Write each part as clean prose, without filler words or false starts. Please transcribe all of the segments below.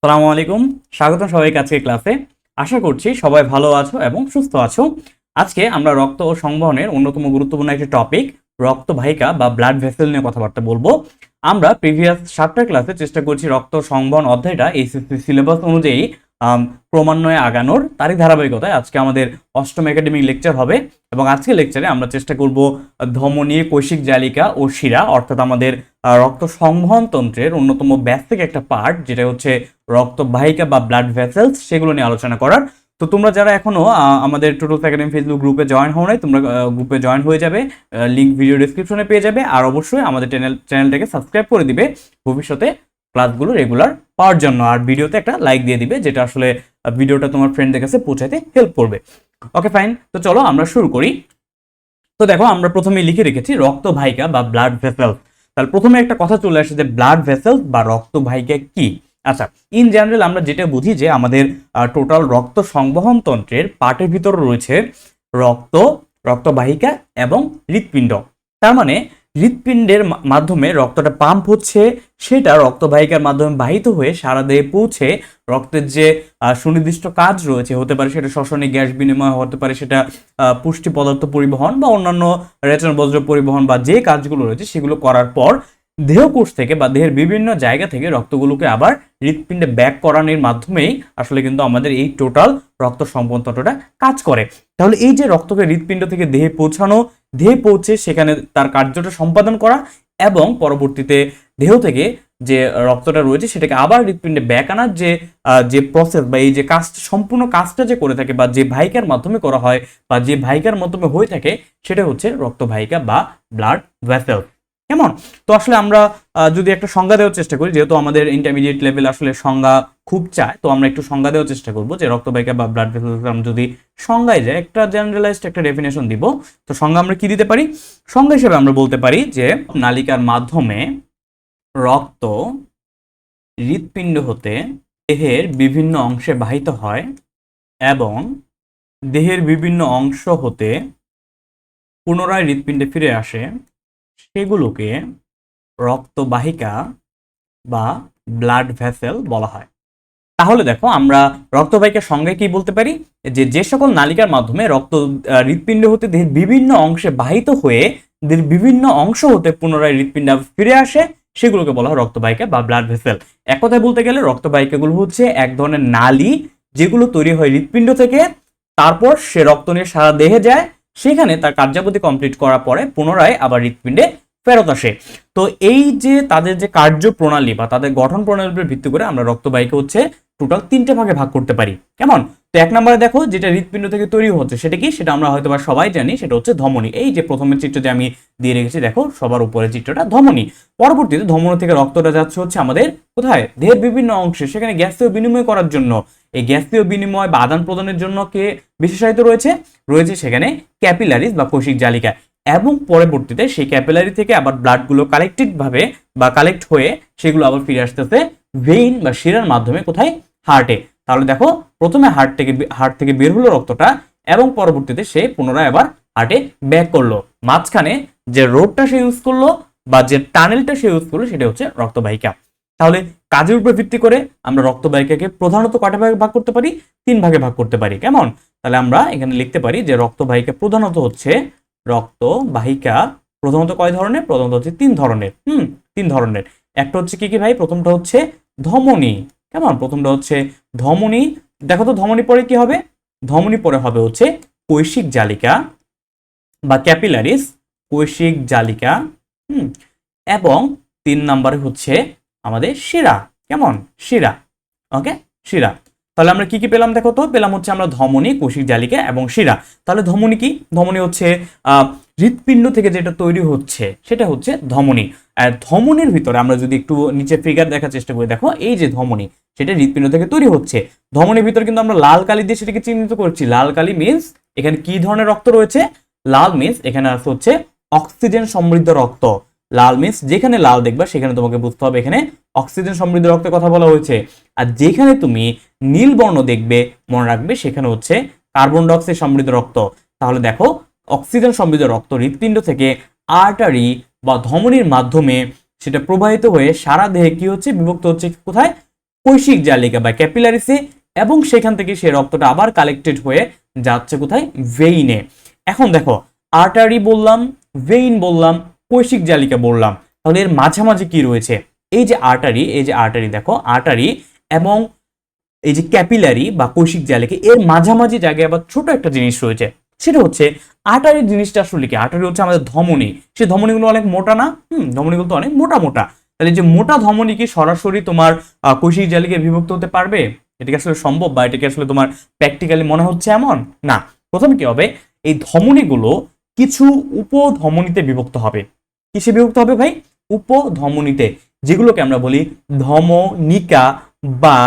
সালামু আলাইকুম। স্বাগতম সবাইকে আজকের ক্লাসে। আশা করছি সবাই ভালো আছো এবং সুস্থ আছো। আজকে আমরা রক্ত ও সংবহনের অন্যতম গুরুত্বপূর্ণ একটি টপিক রক্তবাহিকা বা ব্লাড ভেসেল নিয়ে কথাবার্তা বলবো। আমরা প্রিভিয়াস 7টা ক্লাসে চেষ্টা করছি রক্ত সংবহন অধ্যায়টা এইচএসসি সিলেবাস অনুযায়ী ক্রমান্বয়ে আগানোর তারই ধারাবাহিকতায় আজকে আমাদের অষ্টম একাডেমিক লেকচার হবে এবং আজকের লেকচারে আমরা চেষ্টা করব ধমনী, কৈশিক জালিকা ও শিরা অর্থাৎ আমাদের রক্ত সংবহন তন্ত্রের অন্যতম বেসিক একটা পার্ট যেটা হচ্ছে রক্তবাহিকা বা ব্লাড ভেসেলস, সেগুলো নিয়ে আলোচনা করার। তো তোমরা যারা এখনো আমাদের টোটালস একাডেমি ফেসবুক গ্রুপে জয়েন হও নাই, তোমরা গ্রুপে জয়েন হয়ে যাবে, লিংক ভিডিও ডেসক্রিপশনে পেয়ে যাবে। আর অবশ্যই আমাদের চ্যানেলটাকে সাবস্ক্রাইব করে দিবে ভবিষ্যতে ক্লাসগুলো রেগুলার পাওয়ার জন্য। আর ভিডিওতে একটা লাইক দিয়ে দিবে, যেটা আসলে ভিডিওটা তোমার ফ্রেন্ডদের কাছে পৌঁছাতে হেল্প করবে। ওকে ফাইন, তো চলো আমরা শুরু করি। তো দেখো, আমরা প্রথমে লিখে রেখেছি রক্তবাহিকা বা ব্লাড ভেসেল। তাহলে প্রথমে একটা কথা চলে আসে যে ব্লাড ভেসেল বা রক্তবাহিকা কি। আচ্ছা, ইন জেনারেল আমরা যেটা বুঝি যে আমাদের টোটাল রক্ত সংবহন তন্ত্রের পার্টের ভিতর রয়েছে রক্ত, রক্তবাহিকা এবং হৃৎপিণ্ড। তার মানে হৃৎপিণ্ডের মাধ্যমে রক্তটা পাম্প হচ্ছে, সেটা রক্তবাহিকার মাধ্যমে বাহিত হয়ে সারা দেহে পৌঁছে রক্তের যে সুনির্দিষ্ট কাজ রয়েছে, হতে পারে সেটা শ্বসনে গ্যাস বিনিময়, হতে পারে সেটা পুষ্টি পদার্থ পরিবহন বা অন্যান্য রেচন বজ্র পরিবহন বা যে কাজগুলো রয়েছে সেগুলো করার পর দেহকোষ থেকে বা দেহের বিভিন্ন জায়গা থেকে রক্তগুলোকে আবার হৃৎপিণ্ডে ব্যাক করানোর মাধ্যমেই আসলে কিন্তু আমাদের এই টোটাল রক্ত সংবহন তন্ত্রটা কাজ করে। তাহলে এই যে রক্তকে হৃৎপিণ্ড থেকে দেহে পৌঁছানো, দেহে পৌঁছে সেখানে তার কার্যটা সম্পাদন করা এবং পরবর্তীতে দেহ থেকে যে রক্তটা রয়েছে সেটাকে আবার হৃৎপিণ্ডে ব্যাক আনার যে প্রসেস বা এই যে কাজটা, সম্পূর্ণ কাজটা যে করে থাকে বা যে ভাইকার মাধ্যমে করা হয় বা যে ভাইকার মাধ্যমে হয়ে থাকে, সেটা হচ্ছে রক্তবাহিকা বা ব্লাড ভেসেল। কেমন? তো আসলে আমরা যদি একটা সংজ্ঞা দেওয়ার চেষ্টা করি, যেহেতু আমাদের ইন্টারমিডিয়েট লেভেল আসলে সংজ্ঞা খুব চায়, তো আমরা একটু সংজ্ঞা দেওয়ার চেষ্টা করবো যে রক্তবাহিকা বা ব্লাড ভেসেল আমরা যদি সংজ্ঞায় যায়, একটা জেনারেলাইজড একটা ডেফিনেশন দিব। তো সংজ্ঞা আমরা কি দিতে পারি? সংজ্ঞা হিসেবে আমরা বলতে পারি যে নালিকার মাধ্যমে রক্ত হৃৎপিণ্ড হতে দেহের বিভিন্ন অংশে বাহিত হয় এবং দেহের বিভিন্ন অংশ হতে পুনরায় হৃৎপিণ্ডে ফিরে আসে, সেগুলোকে রক্তবাহিকা বা ব্লাড ভেসেল বলা হয়। তাহলে দেখো, আমরা রক্তবাহিকার সঙ্গে কি বলতে পারি যে যে সকল নালিকার মাধ্যমে রক্ত হৃৎপিণ্ড হতে দেহের বিভিন্ন অংশে বাহিত হয়ে দেহের বিভিন্ন অংশ হতে পুনরায় হৃৎপিণ্ডে ফিরে আসে, সেগুলোকে বলা হয় রক্তবাহিকা বা ব্লাড ভেসেল। এক কথায় বলতে গেলে রক্তবাহিকাগুলো হচ্ছে এক ধরনের নালী যেগুলো তৈরি হয় হৃৎপিণ্ড থেকে, তারপর সে রক্ত নিয়ে সারা দেহে যায়, সেখানে তার কার্যাবধি কমপ্লিট করার পরে পুনরায় আবার হৃৎপিণ্ডে ফেরত আসে। তো এই যে তাদের যে কার্যপ্রণালী বা তাদের গঠন প্রণালীর উপর ভিত্তি করে আমরা রক্তবাহিকা হচ্ছে টোটাল 3টে ভাগে ভাগ করতে পারি। কেমন? তো এক নম্বরে দেখো, যেটা হৃৎপিণ্ড থেকে তৈরি হচ্ছে সেটা কি, সেটা আমরা হয়তো বা সবাই জানি, সেটা হচ্ছে ধমনী। এই যে প্রথমের চিত্র যে আমি দিয়ে রেখেছি, দেখো সবার উপরে চিত্রটা ধমনী। পরবর্তীতে ধমনী থেকে রক্তটা যাচ্ছে হচ্ছে আমাদের কোথায়, দেহের বিভিন্ন অংশে, সেখানে গ্যাসীয় বিনিময় করার জন্য। এই গ্যাসীয় বিনিময় বা আদান প্রদানের জন্য কে বিশেষায়িত রয়েছে? রয়েছে সেখানে ক্যাপিলারিজ বা কোষিক জালিকা। এবং পরবর্তীতে সেই ক্যাপিলারি থেকে আবার ব্লাডগুলো কালেক্টেড ভাবে বা কালেক্ট হয়ে সেগুলো আবার ফিরে আসতেছে ভেইন বা শিরার মাধ্যমে, কোথায়, হার্টে। তাহলে দেখো, প্রথমে হার্ট থেকে বের হলো রক্তটা এবং পরবর্তীতে সে পুনরায় আবার হার্টে ব্যাক করলো। মাঝখানে যে রোডটা সে ইউজ করলো বা যে টানেলটা সে ইউজ করলো সেটা হচ্ছে রক্তবাহিকা। তাহলে কাজের উপর ভিত্তি করে আমরা রক্তবাহিকাকে প্রধানত কয়টা ভাগে ভাগ করতে পারি? 3 ভাগে ভাগ করতে পারি। কেমন? তাহলে আমরা এখানে লিখতে পারি যে রক্তবাহিকা প্রধানত হচ্ছে, রক্তবাহিকা প্রধানত কয় ধরনের? প্রধানত হচ্ছে 3 ধরনের। 3 ধরনের। একটা হচ্ছে কি কি ভাই? প্রথমটা হচ্ছে ধমনী। কেমন? প্রথমটা হচ্ছে ধমনী। দেখো তো, ধমনী পরে কি হবে? ধমনী পরে হবে হচ্ছে কৈশিক জালিকা বা ক্যাপিলারিস, কৈশিক জালিকা। এবং 3 নম্বরে হচ্ছে আমাদের শিরা। কেমন? শিরা। ওকে, শিরা। তাহলে আমরা কি কি পেলাম? দেখো তো, পেলাম হচ্ছে আমরা ধমনী, কোষিক জালিকা এবং শিরা। তাহলে ধমনী কি? ধমনী হচ্ছে হৃৎপিণ্ড থেকে যেটা তৈরি হচ্ছে সেটা হচ্ছে ধমনী। আর ধমনীর ভিতরে আমরা যদি একটু নিচে ফিগার দেখার চেষ্টা করি, দেখো এই যে ধমনী, সেটা হৃৎপিণ্ড থেকে তৈরি হচ্ছে। ধমনীর ভিতরে কিন্তু আমরা লাল কালি দিয়ে সেটাকে চিহ্নিত করছি। লাল কালি মিন্স এখানে কি ধরনের রক্ত রয়েছে? লাল মিন্স এখানে আছে হচ্ছে অক্সিজেন সমৃদ্ধ রক্ত। লাল মিন্স যেখানে লাল দেখবা সেখানে তোমাকে বুঝতে হবে এখানে অক্সিজেন সমৃদ্ধ রক্তের কথা বলা হয়েছে। আর যেখানে তুমি নীল বর্ণ দেখবে, মনে রাখবে সেখানে হচ্ছে কার্বন ডাইঅক্সাইড সমৃদ্ধ রক্ত। তাহলে দেখো, অক্সিজেন সমৃদ্ধ রক্ত হৃৎপিণ্ড থেকে আর্টারি বা ধমনীর মাধ্যমে সেটা প্রবাহিত হয়ে সারা দেহে কি হচ্ছে? বিভক্ত হচ্ছে কোথায়? কৈশিক জালিকা বা ক্যাপিলারিসে, এবং সেখান থেকে সেই রক্তটা আবার কালেক্টেড হয়ে যাচ্ছে কোথায়, ভেইনে। এখন দেখো আর্টারি বললাম, ভেইন বললাম, কৈশিক জালিকা বললাম, তাহলে এর মাঝামাঝি কি রয়েছে, এই যে আর্টারি দেখো, আর্টারি এবং এই যে ক্যাপিলারি বা কৈশিক জালিকা, এর মাঝামাঝি জায়গায় আবার ছোট একটা জিনিস রয়েছে, সেটা হচ্ছে আর্টারি জিনিসটা আসলে কি, আর্টারি হচ্ছে আমাদের ধমনী, সেই ধমনীগুলো অনেক মোটা না, ধমনীগুলো তো অনেক মোটা মোটা, তাহলে যে মোটা ধমনী কি সরাসরি তোমার কৈশিক জালিকায় বিভক্ত হতে পারবে? এটা কি আসলে সম্ভব, বা এটাকে আসলে তোমার প্র্যাকটিক্যালি মনে হচ্ছে এমন না। প্রথমে কি হবে, এই ধমনীগুলো কিছু উপধমনীতে বিভক্ত হবে। কিসে বিভক্ত হবে ভাই? উপধমনীতে, যেগুলোকে আমরা বলি ধমনিকা বা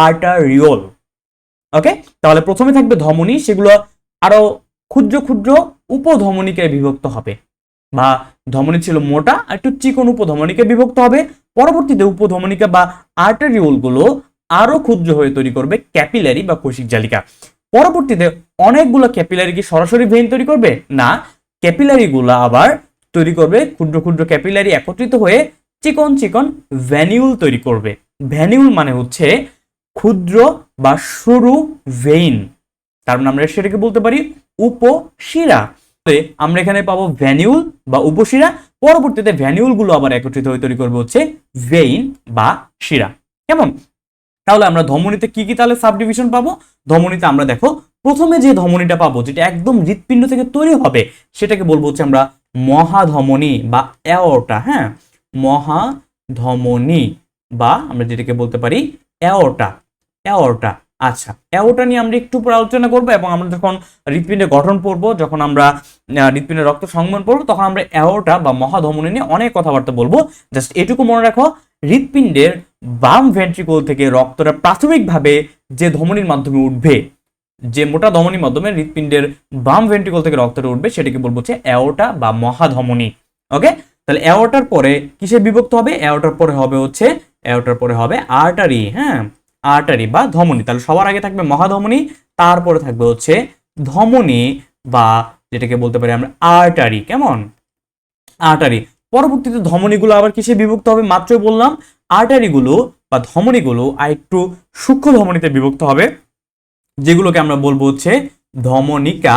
আর্টারিওল। ওকে, তাহলে প্রথমে থাকবে ধমনী, সেগুলো আরো ক্ষুদ্র ক্ষুদ্র উপধমনিকায় বিভক্ত হবে, বা ধমনী ছিল মোটা, একটু চিকন উপধমনিকে বিভক্ত হবে। পরবর্তীতে উপধমনিকা বা আর্টারিওল গুলো আরো ক্ষুদ্র হয়ে তৈরি করবে ক্যাপিলারি বা কৈশিক জালিকা। পরবর্তীতে অনেকগুলো ক্যাপিলারি কি সরাসরি ভেইন তৈরি করবে? না, ক্যাপিলারি গুলো আবার তৈরি করবে ক্ষুদ্র ক্ষুদ্র ক্যাপিলারি একত্রিত হয়ে চিকন চিকন ভ্যানিউল তৈরি করবে। ভ্যানিউল মানে হচ্ছে ক্ষুদ্র বা সরু ভেইন, তার মানে আমরা সেটাকে বলতে পারি উপশিরা। আমরা এখানে পাবো ভ্যানিউল বা উপশিরা, পরবর্তীতে ভ্যানিউল গুলো আবার একত্রিত হয়ে তৈরি করবে হচ্ছে ভেইন বা শিরা। কেমন? তাহলে আমরা ধমনীতে কি কি তাহলে সাবডিভিশন পাবো? ধমনীতে আমরা দেখো প্রথমে যে ধমনীটা পাবো, যেটা একদম হৃৎপিণ্ড থেকে তৈরি হবে, সেটাকে বলবো হচ্ছে আমরা মহাধমনী বা অ্যাওর্টা। হ্যাঁ, মহাধমনী, বা আমরা যেটাকে বলতে পারি অ্যাওর্টা। অ্যাওর্টা, আচ্ছা, অ্যাওর্টা নিয়ে আমরা একটু পরে আলোচনা করবো, এবং আমরা যখন হৃৎপিণ্ডের গঠন পড়বো, যখন আমরা হৃৎপিণ্ডের রক্ত সংবহন পড়বো, তখন আমরা অ্যাওর্টা বা মহাধমনী নিয়ে অনেক কথাবার্তা বলবো। জাস্ট এটুকু মনে রাখো, হৃৎপিণ্ডের বাম ভেন্ট্রিকল থেকে রক্তটা প্রাথমিকভাবে যে ধমনীর মাধ্যমে উঠবে, যে মোটা ধমনীর মাধ্যমে হৃৎপিণ্ডের বাম ভেন্ট্রিকল থেকে রক্তটা উঠবে, সেটাকে বলবো হচ্ছে অ্যাওর্টা বা মহাধমনী। ওকে, তাহলে অ্যাওর্টার পরে কিসে বিভক্ত হবে? অ্যাওর্টার পরে হবে আর্টারি। হ্যাঁ, আর্টারি বা ধমনী। তাহলে সবার আগে থাকবে মহাধমনী, তারপরে থাকবে হচ্ছে ধমনী, বা যেটাকে বলতে পারি আমরা আর্টারি। কেমন? আর্টারি। পরবর্তীতে ধমনীগুলো আবার কিসে বিভক্ত হবে? মাত্রই বললাম, আর্টারিগুলো বা ধমনীগুলো আর একটু সূক্ষ্ম ধমনীতে বিভক্ত হবে, যেগুলোকে আমরা বলবো হচ্ছে ধমনিকা।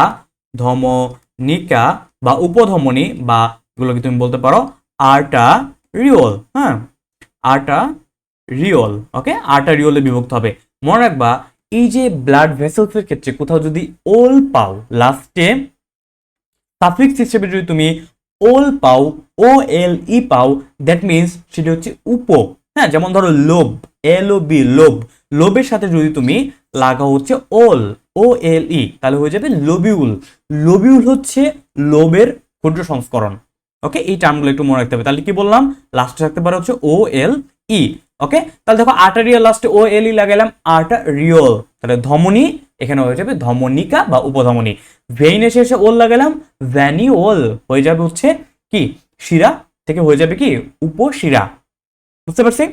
ধমনিকা বা উপধমনী, বা এগুলোকে তুমি বলতে পারো আর্টারিওল। হ্যাঁ, আর্টারিওল। ওকে, আর্টারিওলে বিভক্ত হবে। মনে রাখবা, এই যে ব্লাড ভেসেলসের ক্ষেত্রে কোথাও যদি ওল পাও, লাস্টে সাফিক্স হিসেবে যদি তুমি ওল পাও, ও এল ই পাও, দ্যাট মিনস সেটা হচ্ছে উপ। হ্যাঁ, যেমন ধরো লোব, এল ও বি, লোব, লোবের সাথে যদি তুমি লাগাও হচ্ছে ওল, ও এল ই, তাহলে হয়ে যাবে লোবিউল। লোবিউল হচ্ছে লোবের ক্ষুদ্র সংস্করণ। ওকে, এই টার্মগুলো একটু মনে রাখতে হবে। তাহলে কি বললাম? লাস্টে থাকতে পারে হচ্ছে ও এল ই। ওকে, তাহলে দেখো আর্টারিয়াল লাস্টে ও এল ই লাগাইলাম, আর্টারিওল। তাহলে ধমনী এখানে হয়ে যাবে ধমনিকা বা উপধমনী। ভেইনে শেষে ওল লাগালাম, ভ্যানিওল, হয়ে যাবে হচ্ছে কি, শিরা থেকে হয়ে যাবে কি, উপশিরা। বুঝতে পারছি?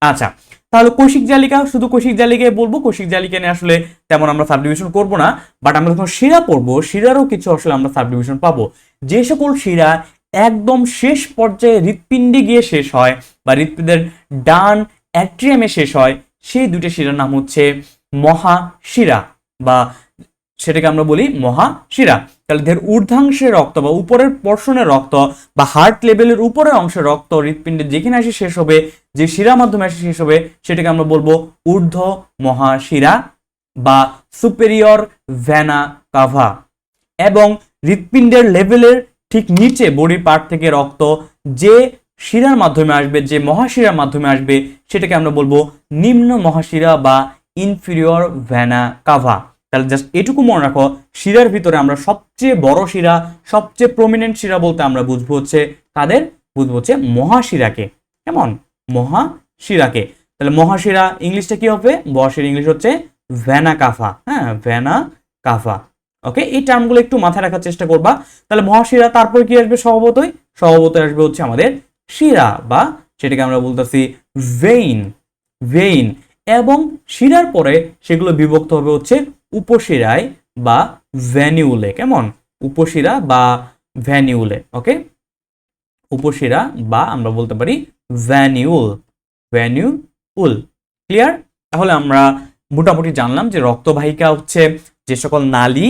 আচ্ছা, তাহলে কৈশিক জালিকা, শুধু কৈশিক জালিকায় বলবো, কৈশিক জালিকা নিয়ে আসলে তেমন আমরা সাবডিভিশন করবো না, বাট আমরা যখন শিরা পড়বো, শিরারও কিছু আসলে আমরা সাবডিভিশন পাবো। যে সকল শিরা একদম শেষ পর্যায়ে হৃৎপিণ্ডে গিয়ে শেষ হয়, বা হৃৎপিণ্ডের ডান অ্যাট্রিয়ামে শেষ হয়, সেই দুইটা শিরার নাম হচ্ছে মহাশিরা, বা সেটাকে আমরা বলি মহাশিরা। তাহলে দেহের ঊর্ধ্বাংশের রক্ত বা উপরের পর্শনের রক্ত, বা হার্ট লেভেলের উপরের অংশের রক্ত হৃৎপিণ্ডে যেখানে এসে শেষ হবে, যে শিরা মাধ্যমে এসে শেষ হবে, সেটাকে আমরা বলবো ঊর্ধ্ব মহাশিরা বা সুপেরিয়র ভেনা কাভা। এবং হৃৎপিণ্ডের লেভেলের ঠিক নিচে বডি পার্ট থেকে রক্ত যে শিরার মাধ্যমে আসবে, যে মহাশিরার মাধ্যমে আসবে, সেটাকে আমরা বলবো নিম্ন মহাশিরা বা ইনফিরিয়র ভেনা কাভা। তাহলে জাস্ট এটুকু মনে রাখো, শিরার ভিতরে আমরা সবচেয়ে বড় শিরা, সবচেয়ে প্রমিনেন্ট শিরা বলতে আমরা বুঝবো হচ্ছে কাদের? বুঝবো হচ্ছে মহাশিরাকে। কেমন? মহাশিরাকে। তাহলে মহাশিরা ইংলিশটা কি হবে? মহাশিরা ইংলিশ হচ্ছে ভেনা কাভা। হ্যাঁ, ভেনা কাভা। ওকে, এই টার্মগুলো একটু মাথায় রাখার চেষ্টা করবা। তাহলে মহাশিরা, তারপর কি আসবে? স্বভাবতই আসবে হচ্ছে আমাদের শিরা, বা সেটাকে আমরা বলতেছি ভেইন। ভেইন এবং শিরার পরে সেগুলো বিভক্ত হবে হচ্ছে উপশিরায় বা ভ্যানিউলে। কেমন? উপশিরা বা ভ্যানিউলে। ওকে, উপশিরা বা আমরা বলতে পারি ভ্যানিউল। ভ্যানিউল। ক্লিয়ার? তাহলে আমরা মোটামুটি জানলাম যে রক্তবাহিকা হচ্ছে যে সকল নালী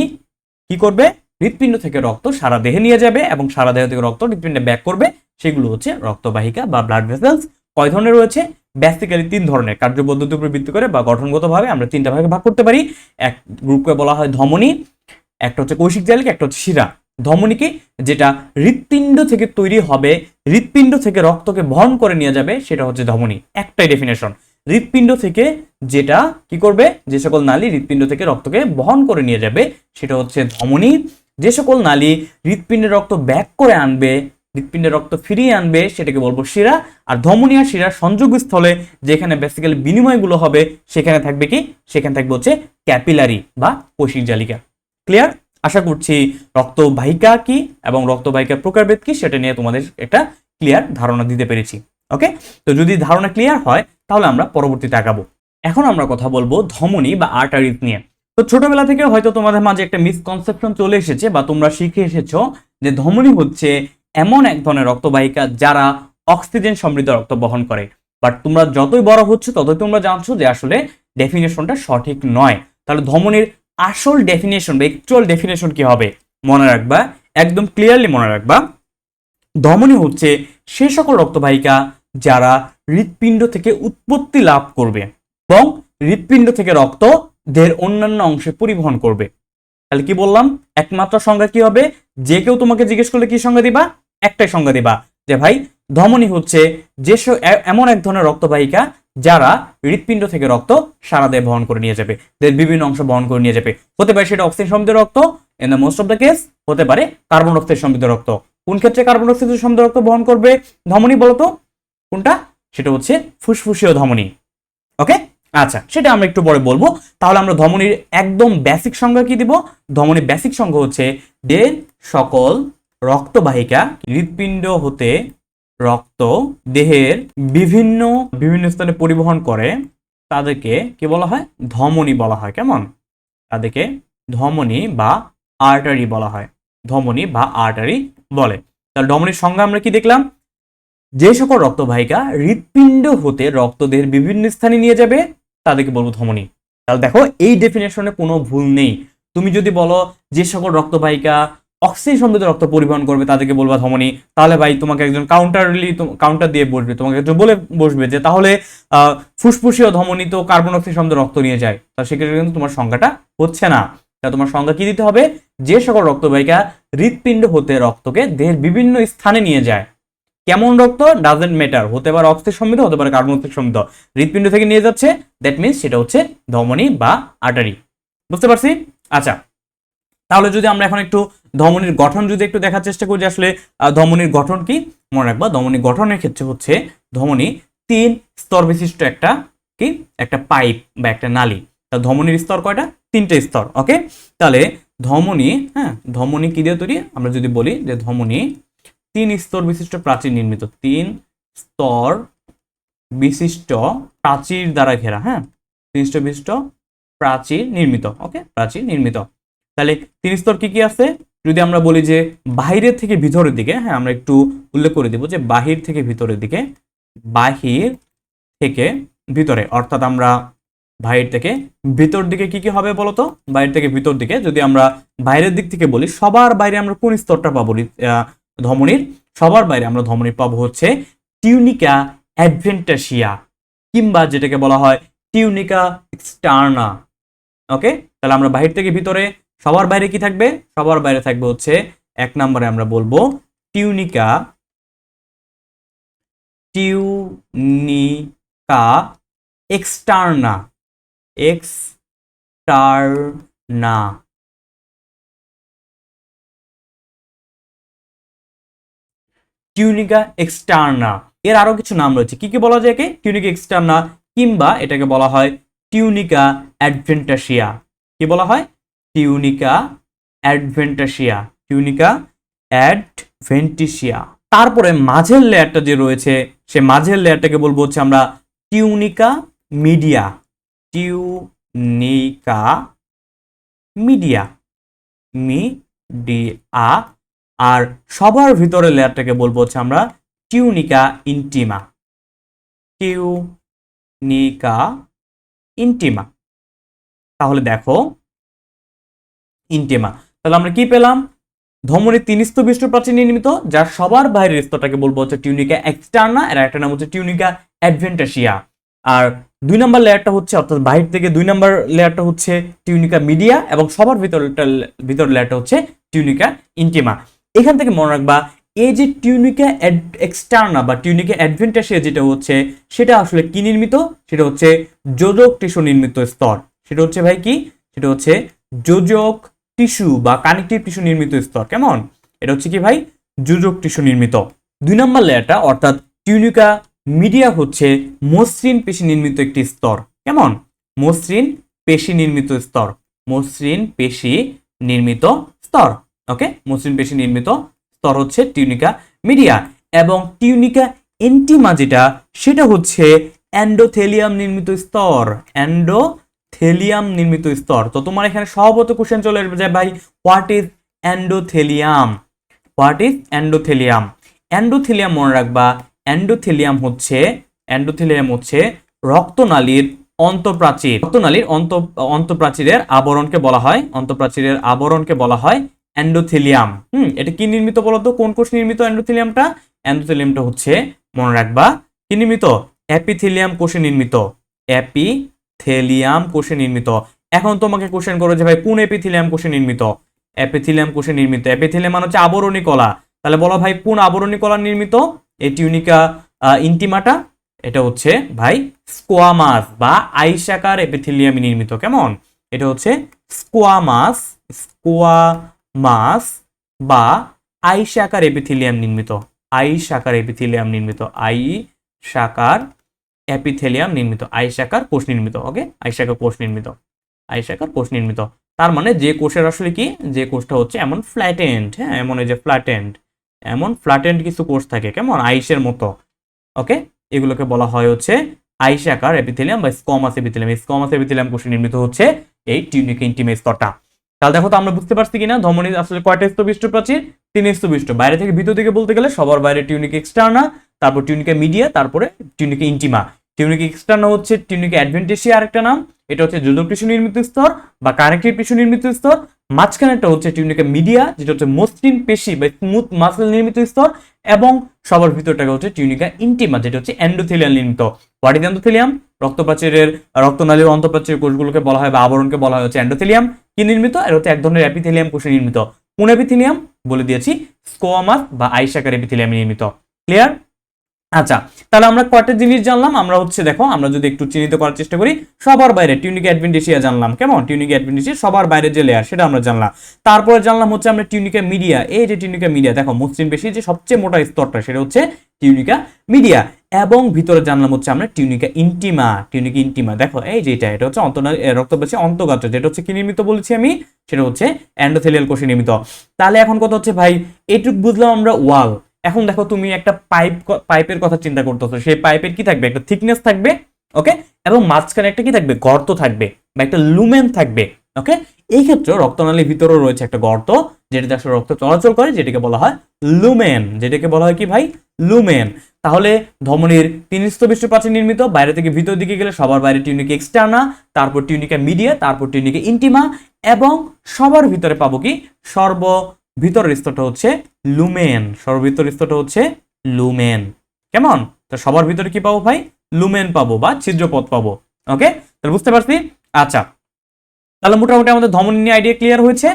কি করবে, হৃৎপিণ্ড থেকে রক্ত সারা দেহে নিয়ে যাবে এবং সারা দেহ থেকে রক্ত হৃৎপিণ্ডে ব্যাক করবে, সেগুলো হচ্ছে রক্তবাহিকা বা ব্লাড ভেসেলস। কয় ধরনের রয়েছে? বেসিক্যালি 3 ধরনের। কার্যপদ্ধতির উপর ভিত্তি করে বা গঠনগতভাবে আমরা 3টা ভাগে ভাগ করতে পারি। এক গ্রুপকে বলা হয় ধমনী, একটা হচ্ছে কৌশিক জালিকা, একটা হচ্ছে শিরা। ধমনীকে যেটা হৃৎপিণ্ড থেকে তৈরি হবে, হৃৎপিণ্ড থেকে রক্তকে বহন করে নিয়ে যাবে, সেটা হচ্ছে ধমনী। একটাই ডেফিনেশন, হৃৎপিণ্ড থেকে যেটা কি করবে, যে সকল নালী হৃৎপিণ্ড থেকে রক্তকে বহন করে নিয়ে যাবে, সেটা হচ্ছে ধমনী। যে সকল নালী হৃৎপিণ্ডের রক্ত ব্যাক করে আনবে, হৃৎপিণ্ডের রক্ত ফিরিয়ে আনবে, সেটাকে বলবো শিরা। আর ধমনী আর শিরার সংযোগস্থলে যেখানে বেসিক্যালি বিনিময়গুলো হবে, সেখানে থাকবে কি, সেখানে থাকবে হচ্ছে ক্যাপিলারি বা কৌশিক জালিকা। ক্লিয়ার? আশা করছি রক্তবাহিকা কি এবং রক্তবাহিকার প্রকারভেদ কি সেটা নিয়ে তোমাদের একটা ক্লিয়ার ধারণা দিতে পেরেছি। ওকে, তো যদি ধারণা ক্লিয়ার হয় তাহলে আমরা পরবর্তীতে আগাবো। এখন আমরা কথা বলবো ধমনী বা আর্টারিজ নিয়ে। তো ছোটবেলা থেকে হয়তো তোমাদের মাঝে একটা মিসকনসেপশন চলে এসেছে বা তোমরা শিখে এসেছো যে ধমনী হচ্ছে এমন এক ধরনের রক্তবাহিকা যারা অক্সিজেন সমৃদ্ধ রক্ত বহন করে। বাট তোমরা যতই বড় হচ্ছে ততই তোমরা জানছো যে আসলে ডেফিনেশনটা সঠিক নয়। তাহলে ধমনীর আসল ডেফিনেশন বা অ্যাকচুয়াল ডেফিনেশন কি হবে মনে রাখবা, একদম ক্লিয়ারলি মনে রাখবা। ধমনী হচ্ছে সে সকল রক্তবাহিকা যারা হৃৎপিণ্ড থেকে উৎপত্তি লাভ করবে এবং হৃৎপিণ্ড থেকে রক্ত দেহের অন্যান্য অংশে পরিবহন করবে। তাহলে কি বললাম, একমাত্র সংজ্ঞা কি হবে? যে কেউ তোমাকে জিজ্ঞেস করলে কি সংজ্ঞা দিবা? একটাই সংজ্ঞা দিবা যে ভাই ধমনী হচ্ছে যে এমন এক ধরনের রক্তবাহিকা যারা হৃৎপিণ্ড থেকে রক্ত সারা দেহে বহন করে নিয়ে যাবে, দেহের বিভিন্ন অংশ বহন করে নিয়ে যাবে। হতে পারে সেটা অক্সিজেন সমৃদ্ধ রক্ত, in the most of the case হতে পারে কার্বন অক্সাইড সমৃদ্ধ রক্ত। কোন ক্ষেত্রে কার্বন অক্সাইড সমৃদ্ধ রক্ত বহন করবে ধমনী বলতো? কোনটা? সেটা হচ্ছে ফুসফুসীয় ধমনী। ওকে, আচ্ছা সেটা আমরা একটু পরে বলবো। তাহলে আমরা ধমনীর একদম বেসিক সংজ্ঞা কি দিব? ধমনীর বেসিক সংজ্ঞা হচ্ছে যে সকল রক্তবাহিকা হৃৎপিণ্ড হতে রক্ত দেহের বিভিন্ন বিভিন্ন স্থানে পরিবহন করে তাদেরকে কি বলা হয়? ধমনী বলা হয়। কেমন? তাদেরকে ধমনী বা আর্টারি বলা হয়, ধমনী বা আর্টারি বলে। তাহলে ধমনীর সংজ্ঞা আমরা কি দেখলাম? যে সকল রক্তবাহিকা হৃৎপিণ্ড হতে রক্ত দেহের বিভিন্ন স্থানে নিয়ে যাবে তাদেরকে বলবো ধমনী। তাহলে দেখো এই ডেফিনেশনে কোনো ভুল নেই। তুমি যদি বলো যে সকল রক্তবাহিকা অক্সিজেন সমৃদ্ধ রক্ত পরিবহন করবে তাদেরকে বলবা ধমনী, তাহলে ভাই তোমাকে একজন কাউন্টার দিয়ে বসবে, তোমাকে একজন বলে বসবে যে তাহলে ফুসফুসীয় ধমনী তো কার্বন অক্সাইড সমৃদ্ধ রক্ত নিয়ে যায়, তা সেক্ষেত্রে কিন্তু তোমার সংজ্ঞাটা হচ্ছে না। তা তোমার সংজ্ঞা কি দিতে হবে? যে সকল রক্তবাহিকা হৃৎপিণ্ড হতে রক্তকে দেহের বিভিন্ন স্থানে নিয়ে যায়। কেমন রক্ত ডাজেন্ট ম্যাটার, হতে পারে অক্সিজেন সমৃদ্ধ, হতে পারে কার্বন অক্সাইড সমৃদ্ধ, হৃৎপিণ্ড থেকে নিয়ে যাচ্ছে, দ্যাট মিনস সেটা হচ্ছে ধমনী বা আর্টারি। বুঝতে পারছি? আচ্ছা, তাহলে যদি আমরা এখন একটু ধমনীর গঠন যদি একটু দেখার চেষ্টা করি যে আসলে ধমনীর গঠন কি, মনে রাখবা ধমনীর গঠনের ক্ষেত্রে হচ্ছে ধমনী 3 স্তর বিশিষ্ট একটা কি একটা পাইপ বা একটা নালী। তা ধমনীর স্তর কয়টা? 3টে স্তর। ওকে, তাহলে ধমনী, হ্যাঁ ধমনী কি দিয়ে তৈরি? আমরা যদি বলি যে ধমনী 3 স্তর বিশিষ্ট প্রাচীর নির্মিত, 3 স্তর বিশিষ্ট প্রাচীর দ্বারা ঘেরা। হ্যাঁ, 3 স্তর বিশিষ্ট প্রাচীর নির্মিত। ওকে, প্রাচীর নির্মিত। তাহলে 3 স্তর কি কি আছে? যদি আমরা বলি যে বাহিরের থেকে ভিতরের দিকে, হ্যাঁ আমরা একটু উল্লেখ করে দিব যে বাহির থেকে ভিতরের দিকে, বাহির থেকে ভিতরে, অর্থাৎ আমরা বাহির থেকে ভিতর দিকে কি কি হবে বলতো? বাইরে থেকে ভিতর দিকে যদি আমরা বাইরের দিক থেকে বলি, সবার বাইরে আমরা কোন স্তরটা পাবো ধমনীর? সবার বাইরে আমরা ধমনীর পাবো হচ্ছে টিউনিকা অ্যাডভেন্টাসিয়া, কিংবা যেটাকে বলা হয় টিউনিকা এক্সটার্না। ওকে, তাহলে আমরা বাহির থেকে ভিতরে সবার বাইরে কি থাকবে? সবার বাইরে থাকবে হচ্ছে 1 নম্বরে আমরা বলবো tunica, tunica externa, externa. Tunica externa, এর আরো কিছু নাম রয়েছে, কি কি বলা যায় একে? টিউনিকা এক্সটার্না, কিংবা এটাকে বলা হয় টিউনিকা অ্যাডভেন্টাসিয়া। কি বলা হয়? Tunica adventitia, tunica adventitia. তারপরে মাঝের লেয়ারটা যে রয়েছে সে মাঝের লেয়ারটাকে বলবো হচ্ছে আমরা tunica media, tunica media, media. আর সবার ভিতরে লেয়ারটাকে বলবো হচ্ছে আমরা টিউনিকা ইন্টিমা, টিউনিকা ইন্টিমা। তাহলে দেখো ইন্টিমা, তাহলে আমরা কি পেলাম? ধমনীর 3 স্তর বিশিষ্ট প্রাচীর নির্মিত, যার সবার বাইরের স্তরটাকে বলবো হচ্ছে টিউনিকা এক্সটার্না, এর একটা নাম হচ্ছে টিউনিকা অ্যাডভেন্টাসিয়া। আর 2 নম্বর লেয়ারটা হচ্ছে, অর্থাৎ বাহির থেকে 2 নম্বর লেয়ারটা হচ্ছে টিউনিকা মিডিয়া, এবং সবার ভিতর লেয়ারটা হচ্ছে টিউনিকা ইন্টিমা। এখান থেকে মনে রাখবা, এই যে টিউনিকা এক্সটার্না বা টিউনিকা অ্যাডভেন্টাসিয়া যেটা হচ্ছে, সেটা আসলে কি নির্মিত? সেটা হচ্ছে যোজক টিস্যু নির্মিত স্তর। সেটা হচ্ছে ভাই কি? সেটা হচ্ছে যোজক টিস্যু বা কানেকটিভ টিস্যু নির্মিত স্তর। কেমন? এটা হচ্ছে কি ভাই? যোজক টিস্যু নির্মিত। 2 নম্বর লেয়ারটা অর্থাৎ টিউনিকা মিডিয়া হচ্ছে মসৃণ পেশি নির্মিত একটি স্তর। কেমন? মসৃণ পেশি নির্মিত স্তর। মসৃণ পেশি নির্মিত স্তর। ওকে, মসৃণ পেশি নির্মিত স্তর হচ্ছে টিউনিকা মিডিয়া। এবং টিউনিকা ইন্টিমা যেটা, সেটা হচ্ছে এন্ডোথেলিয়াম নির্মিত স্তর। এন্ডোথেলিয়াম নির্মিত স্তর। তো তোমার এখানে সহবত কোশ্চেন চলে আসবে যে ভাই, what is endothelium? What is endothelium? Endothelium মনে রাখবা, এন্ডোথেলিয়াম হচ্ছে রক্তনালীর অন্তঃপ্রাচীর। রক্তনালীর অন্তঃপ্রাচীরের আবরণকে বলা হয়, অন্তঃপ্রাচীরের আবরণকে বলা হয় এন্ডোথেলিয়াম। এটা কি নির্মিত বলতো? কোন কোষ নির্মিত এন্ডোথেলিয়ামটা? এন্ডোথেলিয়ামটা হচ্ছে মনে রাখবা কি নির্মিত? এপিথেলিয়াম কোষে নির্মিত। এপিথেলিয়াম কোষে নির্মিত। এখন তোমাকে কোশ্চেন করো যে ভাই, কোন এপিথেলিয়াম কোষে নির্মিত? এপিথেলিয়াম কোষে নির্মিত। এপিথেলিয়াম মানে হচ্ছে আবরণী কলা। তাহলে বলো ভাই, কোন আবরণী কলা নির্মিত এই টিউনিকা ইন্টিমাটা? এটা হচ্ছে ভাই স্কোয়ামাস বা আইসাকার এপিথেলিয়াম নির্মিত। কেমন? এটা হচ্ছে স্কোয়ামাস বা আইসাকার এপিথেলিয়াম নির্মিত। আইসাকার এপিথেলিয়াম নির্মিত। আইসাকার এপিথেলিয়াম নির্মিত। আইসাকার কোষ নির্মিত। ওকে, আইসাকার কোষ নির্মিত। আইসাকার কোষ নির্মিত। তার মানে যে কোষের আসলে কি, যে কোষটা হচ্ছে এমন ফ্ল্যাটেন্ড, হ্যাঁ, এমন এই যে ফ্ল্যাটেন্ড, এমন ফ্ল্যাটেন্ড কিছু কোষ থাকে, কেমন আইসের মতো। ওকে, এগুলোকে বলা হয় হচ্ছে আইসাকার এপিথেলিয়াম বা স্কোয়ামাস এপিথেলিয়াম। স্কোয়ামাস এপিথেলিয়াম কোষে নির্মিত হচ্ছে এই টিউনিকা ইন্টিমা স্তরটা। তাহলে দেখো তো আমরা বুঝতে পারছি কিনা ধমনীর আসলে কয়টা স্তর বিশিষ্ট প্রাচীর? 3 স্তর বিশিষ্ট। বাইরে থেকে ভিতর দিকে বলতে গেলে সবার বাইরে টিউনিকা এক্সটার্না, তারপর টিউনিকা মিডিয়া, তারপরে টিউনিকা ইন্টিমা। টিউনিকা এক্সটার্না হচ্ছে টিউনিকা অ্যাডভেন্টাসিয়া আরেকটা নাম। এটা হচ্ছে যোজক টিস্যু নির্মিত স্তর বা কানেকটিভ টিস্যু নির্মিত স্তর। মাঝখানেটা হচ্ছে টিউনিকা মিডিয়া, যেটা হচ্ছে মসৃণ পেশি বা স্মুথ মাসল নির্মিত স্তর। এবং সবার ভিতরটাকে হচ্ছে টিউনিকা ইন্টিমা, যেটা হচ্ছে এন্ডোথেলিয়াম নির্মিত। What is endothelium? রক্তপ্রাচীরের রক্তনালীর অন্তঃপ্রাচীর কোষগুলোকে বলা হয় বা আবরণকে বলা হয় হচ্ছে এন্ডোথেলিয়াম। কি নির্মিত? এর হচ্ছে এক ধরনের এপিথেলিয়াম কোষে নির্মিত। কোন এপিথেলিয়াম? বলে দিয়েছি, স্কোয়ামাস বা আইসাকার এপিথেলিয়াম নির্মিত। ক্লিয়ার? আচ্ছা, তাহলে আমরা কয়টা জিনিস জানলাম? আমরা হচ্ছে দেখো, আমরা যদি একটু চিহ্নিত করার চেষ্টা করি, সবার বাইরে টিউনিকা অ্যাডভেন্টাসিয়া জানলাম। কেমন? টিউনিকা অ্যাডভেন্টাসিয়া সবার বাইরে যে লেয়ার, সেটা আমরা জানলাম। তারপরে জানলাম হচ্ছে আমরা টিউনিকা মিডিয়া। এই যে টিউনিকা মিডিয়া, দেখো মসৃণ পেশির যে সবচেয়ে মোটা স্তরটা, সেটা হচ্ছে টিউনিকা মিডিয়া। এবং ভিতরে জানলাম হচ্ছে আমরা টিউনিকা ইন্টিমা। টিউনিকা ইন্টিমা দেখো, এই যেটা, এটা হচ্ছে রক্তপ্রাচীর অন্তঃগাত্র, যেটা হচ্ছে কি নির্মিত বলেছি আমি, সেটা হচ্ছে এন্ডোথেলিয়াল কোষে নির্মিত। তাহলে এখন কথা হচ্ছে ভাই, এইটুক বুঝলাম আমরা ওয়াল। এখন দেখো, তুমি একটা পাইপের কথা চিন্তা করতেছো, সেই পাইপের কি থাকবে? একটা থিকনেস থাকবে। ওকে, এবং মাঝখানে একটা কি থাকবে? গর্ত থাকবে বা একটা লুমেন থাকবে। ওকে, এই ক্ষেত্রে রক্তনালীর ভিতরেও রয়েছে একটা গর্ত, যেটাতে আসলে রক্ত চলাচল করে, যেটাকে বলা হয় লুমেন। যেটাকে বলা হয় কি ভাই? লুমেন। তাহলে ধমনীর 3 স্তর বিশিষ্ট প্রাচীর নির্মিত। বাইরে থেকে ভিতর দিকে গেলে সবার বাইরে টিউনিকা এক্সটার্না, তারপর টিউনিকা মিডিয়া, তারপর টিউনিকা ইন্টিমা, এবং সবার ভিতরে পাবো কি? ভিতরের স্তরটা হচ্ছে লুমেন। সর্বভিতরের স্তরটা হচ্ছে লুমেন। কেমন? তো সবার ভিতরে কি পাবো ভাই? লুমেন পাবো বা ছিদ্রপথ পাবো। ওকে, তাহলে বুঝতে পারছি। আচ্ছা, তাহলে মোটামুটি আমাদের ধমনী নিয়ে আইডিয়া ক্লিয়ার হয়েছে।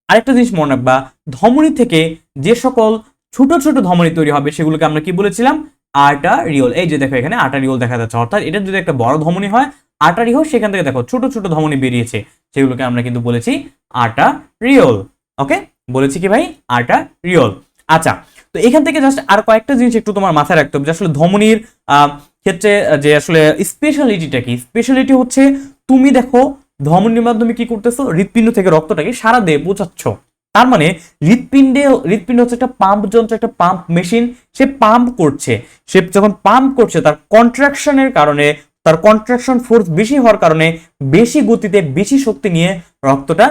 আরেকটা জিনিস মনে রাখবা, ধমনী থেকে যে সকল ছোট ছোট ধমনী তৈরি হবে, সেগুলোকে আমরা কি বলেছিলাম? আর্টারিওল। এই যে দেখো, এখানে আর্টারিওল দেখা যাচ্ছে। অর্থাৎ এটা যদি একটা বড় ধমনী হয়, আর্টারিওল, সেখান থেকে দেখো ছোট ছোট ধমনী বেরিয়েছে, সেগুলোকে আমরা কিন্তু বলেছি আর্টারিওল। ওকে, বলেছি কি ভাই? আর্টারিওল। আচ্ছা, তো এখান থেকে জাস্ট আর কয়েকটা জিনিস একটু তোমার মাথায় রাখতে হবে, যে আসলে ধমনীর ক্ষেত্রে যে আসলে স্পেশালিটিটা কি। স্পেশালিটি হচ্ছে, তুমি দেখো ধমনীর মাধ্যমে কি করতেছো? হৃৎপিণ্ড থেকে রক্তটাকে সারা দেহে পৌঁছাচ্ছ। তার মানে হৃৎপিণ্ড হচ্ছে একটা পাম্প যন্ত্র, একটা পাম্প মেশিন। সে পাম্প করছে। সে যখন পাম্প করছে, তার কন্ট্রাকশনের কারণে, তার কন্ট্রাকশন ফোর্স বেশি হওয়ার কারণে, বেশি গতিতে বেশি শক্তি নিয়ে রক্তটা